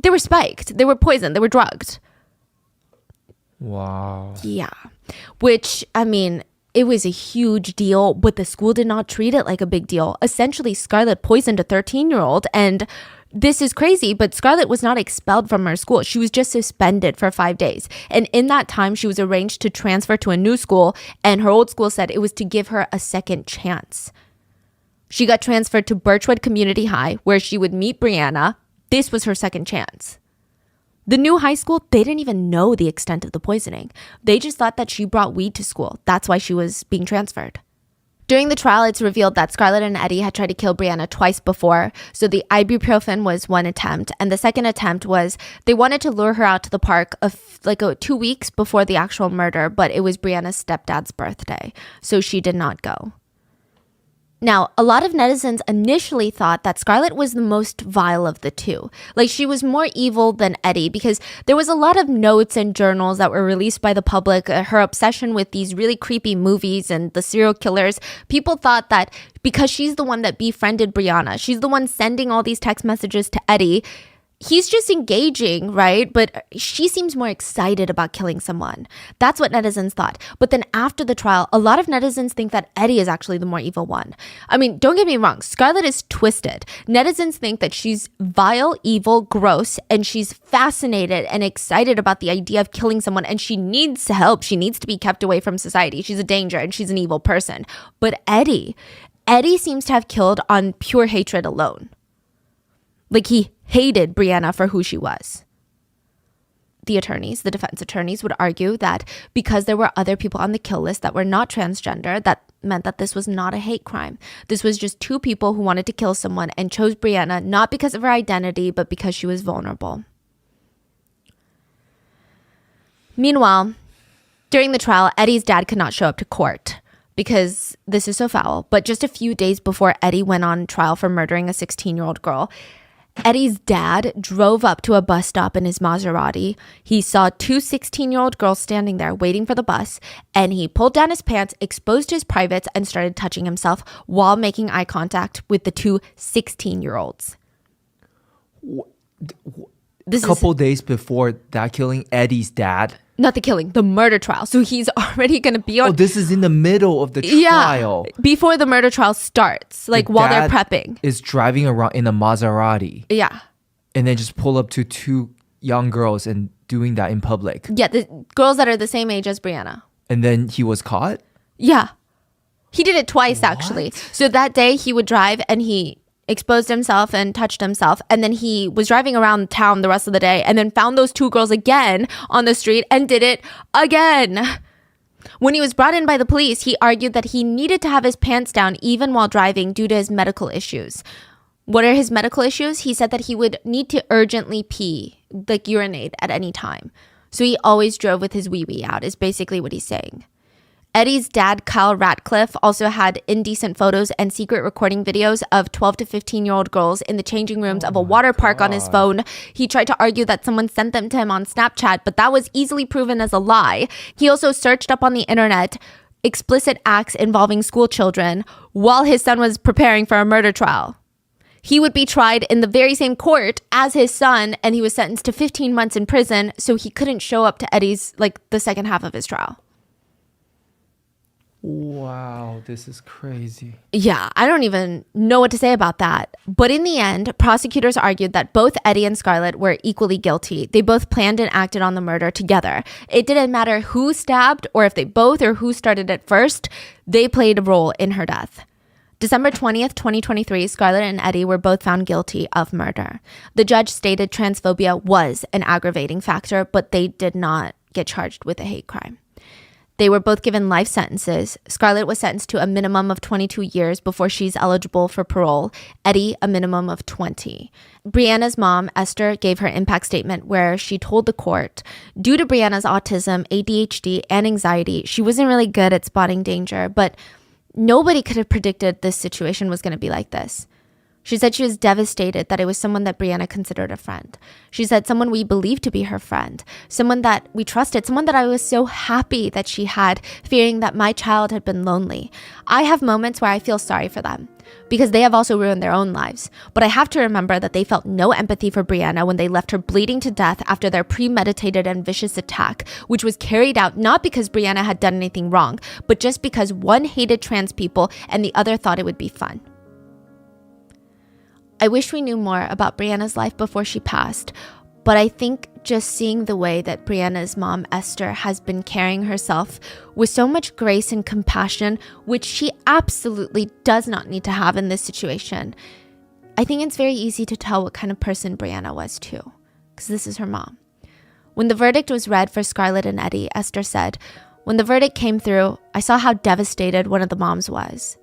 they were spiked, they were poisoned, they were drugged. Wow. Yeah, which, I mean, it was a huge deal, but the school did not treat it like a big deal. Essentially, Scarlett poisoned a 13-year-old, and this is crazy, but Scarlett was not expelled from her school. She was just suspended for 5 days. And in that time, she was arranged to transfer to a new school, and her old school said it was to give her a second chance. She got transferred to Birchwood Community High, where she would meet Brianna. This was her second chance. The new high school, they didn't even know the extent of the poisoning. They just thought that she brought weed to school. That's why she was being transferred. During the trial, it's revealed that Scarlett and Eddie had tried to kill Brianna twice before. So the ibuprofen was one attempt. And the second attempt was they wanted to lure her out to the park 2 weeks before the actual murder, but it was Brianna's stepdad's birthday. So she did not go. Now, a lot of netizens initially thought that Scarlett was the most vile of the two. Like, she was more evil than Eddie because there was a lot of notes and journals that were released by the public, her obsession with these really creepy movies and the serial killers. People thought that because she's the one that befriended Brianna, she's the one sending all these text messages to Eddie, he's just engaging, right? But she seems more excited about killing someone. That's what netizens thought. But then after the trial, a lot of netizens think that Eddie is actually the more evil one. I mean, don't get me wrong. Scarlett is twisted. Netizens think that she's vile, evil, gross, and she's fascinated and excited about the idea of killing someone, and she needs help. She needs to be kept away from society. She's a danger and she's an evil person. But Eddie seems to have killed on pure hatred alone. Like, he hated Brianna for who she was. The defense attorneys would argue that because there were other people on the kill list that were not transgender, that meant that this was not a hate crime. This was just two people who wanted to kill someone and chose Brianna not because of her identity, but because she was vulnerable. Meanwhile, during the trial, Eddie's dad could not show up to court because this is so foul. But just a few days before Eddie went on trial for murdering a 16-year-old girl, Eddie's dad drove up to a bus stop in his Maserati. He saw two 16-year-old girls standing there waiting for the bus, and he pulled down his pants, exposed his privates, and started touching himself while making eye contact with the two 16-year-olds. This couple days before that killing, Eddie's dad... Not the killing, the murder trial. So he's already going to be on... Oh, this is in the middle of the trial. Yeah, before the murder trial starts, like while they're prepping. Is driving around in a Maserati. Yeah. And then just pull up to two young girls and doing that in public. Yeah, the girls that are the same age as Brianna. And then he was caught? Yeah. He did it twice, actually. So that day he would drive and he exposed himself and touched himself, and then he was driving around town the rest of the day and then found those two girls again on the street and did it again. When he was brought in by the police, he argued that he needed to have his pants down even while driving due to his medical issues. What are his medical issues? He said that he would need to urgently pee, like urinate at any time. So he always drove with his wee-wee out, is basically what he's saying. Eddie's dad, Kyle Ratcliffe, also had indecent photos and secret recording videos of 12 to 15-year-old girls in the changing rooms of a water park on his phone. He tried to argue that someone sent them to him on Snapchat, but that was easily proven as a lie. He also searched up on the internet explicit acts involving school children while his son was preparing for a murder trial. He would be tried in the very same court as his son, and he was sentenced to 15 months in prison, so he couldn't show up to Eddie's, the second half of his trial. Wow, this is crazy. Yeah, I don't even know what to say about that. But in the end, prosecutors argued that both Eddie and Scarlett were equally guilty. They both planned and acted on the murder together. It didn't matter who stabbed or if they both or who started it first. They played a role in her death. December 20th, 2023, Scarlett and Eddie were both found guilty of murder. The judge stated transphobia was an aggravating factor, but they did not get charged with a hate crime. They were both given life sentences. Scarlett was sentenced to a minimum of 22 years before she's eligible for parole. Eddie, a minimum of 20. Brianna's mom, Esther, gave her impact statement where she told the court, due to Brianna's autism, ADHD, and anxiety, she wasn't really good at spotting danger, but nobody could have predicted this situation was going to be like this. She said she was devastated that it was someone that Brianna considered a friend. She said someone we believed to be her friend, someone that we trusted, someone that I was so happy that she had, fearing that my child had been lonely. I have moments where I feel sorry for them because they have also ruined their own lives. But I have to remember that they felt no empathy for Brianna when they left her bleeding to death after their premeditated and vicious attack, which was carried out not because Brianna had done anything wrong, but just because one hated trans people and the other thought it would be fun. I wish we knew more about Brianna's life before she passed, but I think just seeing the way that Brianna's mom, Esther, has been carrying herself with so much grace and compassion, which she absolutely does not need to have in this situation, I think it's very easy to tell what kind of person Brianna was too, because this is her mom. When the verdict was read for Scarlett and Eddie, Esther said, "When the verdict came through, I saw how devastated one of the moms was.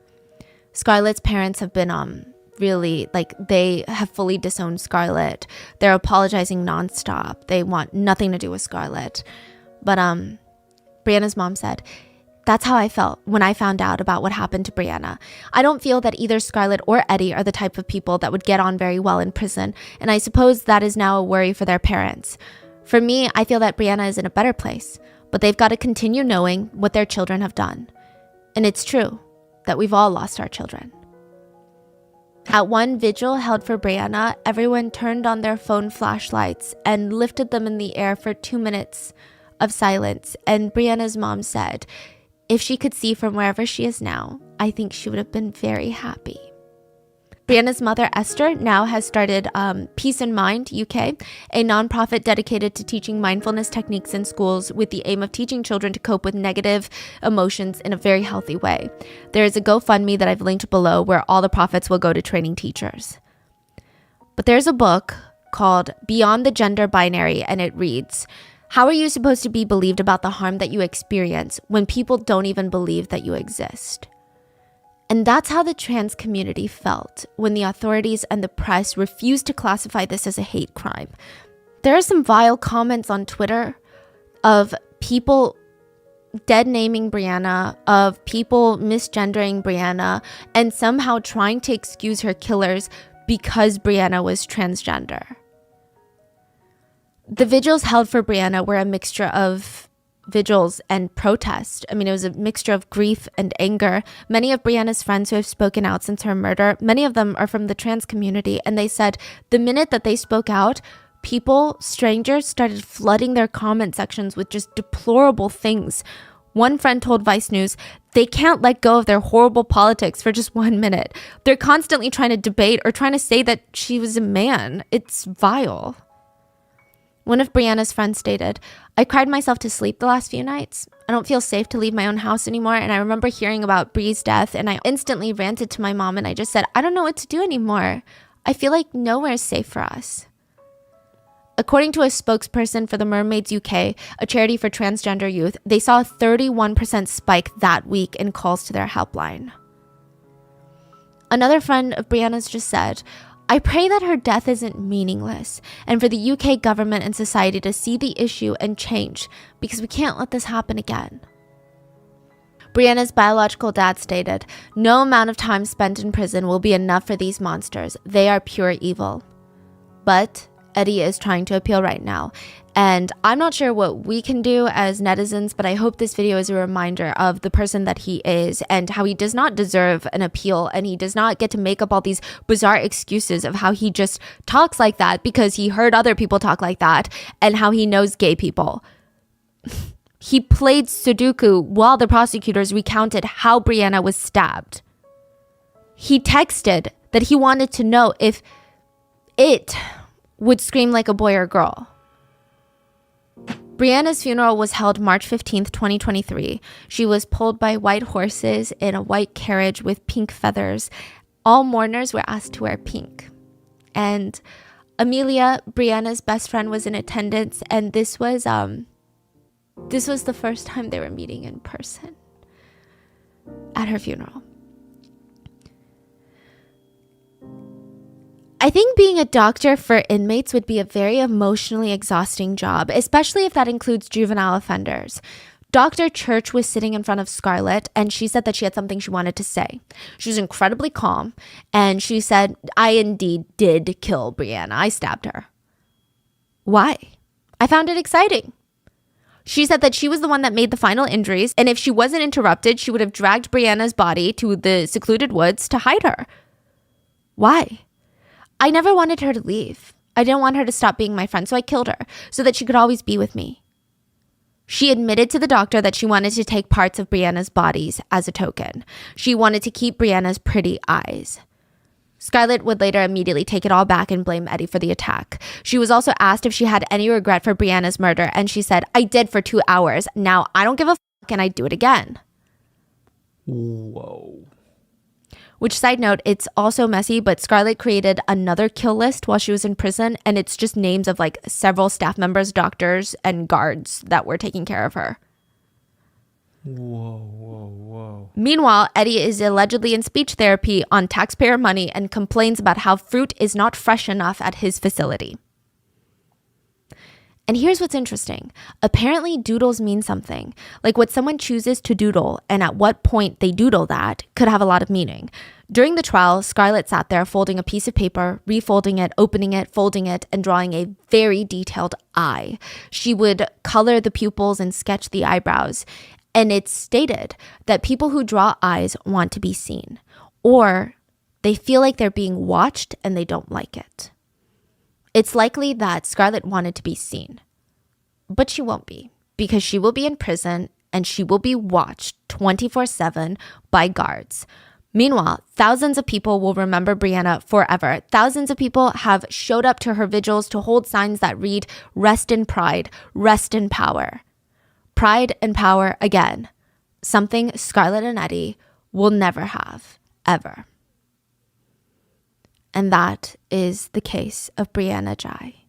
Scarlett's parents have been really, they have fully disowned Scarlett. They're apologizing nonstop. They want nothing to do with Scarlett." But Brianna's mom said, "That's how I felt when I found out about what happened to Brianna. I don't feel that either Scarlett or Eddie are the type of people that would get on very well in prison, and I suppose that is now a worry for their parents. For me, I feel that Brianna is in a better place, but they've got to continue knowing what their children have done. And it's true that we've all lost our children." At one vigil held for Brianna, everyone turned on their phone flashlights and lifted them in the air for 2 minutes of silence. And Brianna's mom said, if she could see from wherever she is now, I think she would have been very happy. Brianna's mother, Esther, now has started Peace in Mind UK, a nonprofit dedicated to teaching mindfulness techniques in schools with the aim of teaching children to cope with negative emotions in a very healthy way. There is a GoFundMe that I've linked below where all the profits will go to training teachers. But there's a book called Beyond the Gender Binary, and it reads, how are you supposed to be believed about the harm that you experience when people don't even believe that you exist? And that's how the trans community felt when the authorities and the press refused to classify this as a hate crime. There are some vile comments on Twitter of people dead naming Brianna, of people misgendering Brianna, and somehow trying to excuse her killers because Brianna was transgender. The vigils held for Brianna were a mixture of vigils and protest. I mean, it was a mixture of grief and anger. Many of Brianna's friends who have spoken out since her murder, many of them are from the trans community, and they said the minute that they spoke out, people, strangers, started flooding their comment sections with just deplorable things. One friend told Vice News, they can't let go of their horrible politics for just 1 minute. They're constantly trying to debate or trying to say that she was a man. It's vile. One of Brianna's friends stated, I cried myself to sleep the last few nights. I don't feel safe to leave my own house anymore. And I remember hearing about Bree's death and I instantly ranted to my mom and I just said, I don't know what to do anymore. I feel like nowhere is safe for us. According to a spokesperson for the Mermaids UK, a charity for transgender youth, they saw a 31% spike that week in calls to their helpline. Another friend of Brianna's just said, I pray that her death isn't meaningless and for the UK government and society to see the issue and change because we can't let this happen again. Brianna's biological dad stated, no amount of time spent in prison will be enough for these monsters. They are pure evil. But Eddie is trying to appeal right now. And I'm not sure what we can do as netizens, but I hope this video is a reminder of the person that he is and how he does not deserve an appeal and he does not get to make up all these bizarre excuses of how he just talks like that because he heard other people talk like that and how he knows gay people. He played Sudoku while the prosecutors recounted how Brianna was stabbed. He texted that he wanted to know if it would scream like a boy or girl. Brianna's funeral was held March 15th, 2023. She was pulled by white horses in a white carriage with pink feathers. All mourners were asked to wear pink. And Amelia, Brianna's best friend, was in attendance, and this was the first time they were meeting in person at her funeral. I think being a doctor for inmates would be a very emotionally exhausting job, especially if that includes juvenile offenders. Dr. Church was sitting in front of Scarlett, and she said that she had something she wanted to say. She was incredibly calm, and she said, I indeed did kill Brianna. I stabbed her. Why? I found it exciting. She said that she was the one that made the final injuries, and if she wasn't interrupted, she would have dragged Brianna's body to the secluded woods to hide her. Why? I never wanted her to leave. I didn't want her to stop being my friend, so I killed her so that she could always be with me. She admitted to the doctor that she wanted to take parts of Brianna's bodies as a token. She wanted to keep Brianna's pretty eyes. Scarlett would later immediately take it all back and blame Eddie for the attack. She was also asked if she had any regret for Brianna's murder, and she said, I did for 2 hours. Now I don't give a fuck and I do it again. Whoa. Which, side note, it's also messy, but Scarlett created another kill list while she was in prison, and it's just names of like several staff members, doctors, and guards that were taking care of her. Whoa. Meanwhile, Eddie is allegedly in speech therapy on taxpayer money and complains about how fruit is not fresh enough at his facility. And here's what's interesting. Apparently, doodles mean something. Like what someone chooses to doodle and at what point they doodle that could have a lot of meaning. During the trial, Scarlett sat there folding a piece of paper, refolding it, opening it, folding it, and drawing a very detailed eye. She would color the pupils and sketch the eyebrows. And it's stated that people who draw eyes want to be seen. Or They feel like they're being watched and they don't like it. It's likely that Scarlett wanted to be seen, but she won't be, because she will be in prison and she will be watched 24/7 by guards. Meanwhile, thousands of people will remember Brianna forever. Thousands of people have showed up to her vigils to hold signs that read, "Rest in pride, rest in power." Pride and power again, something Scarlett and Eddie will never have, ever. And that is the case of Brianna Ghey.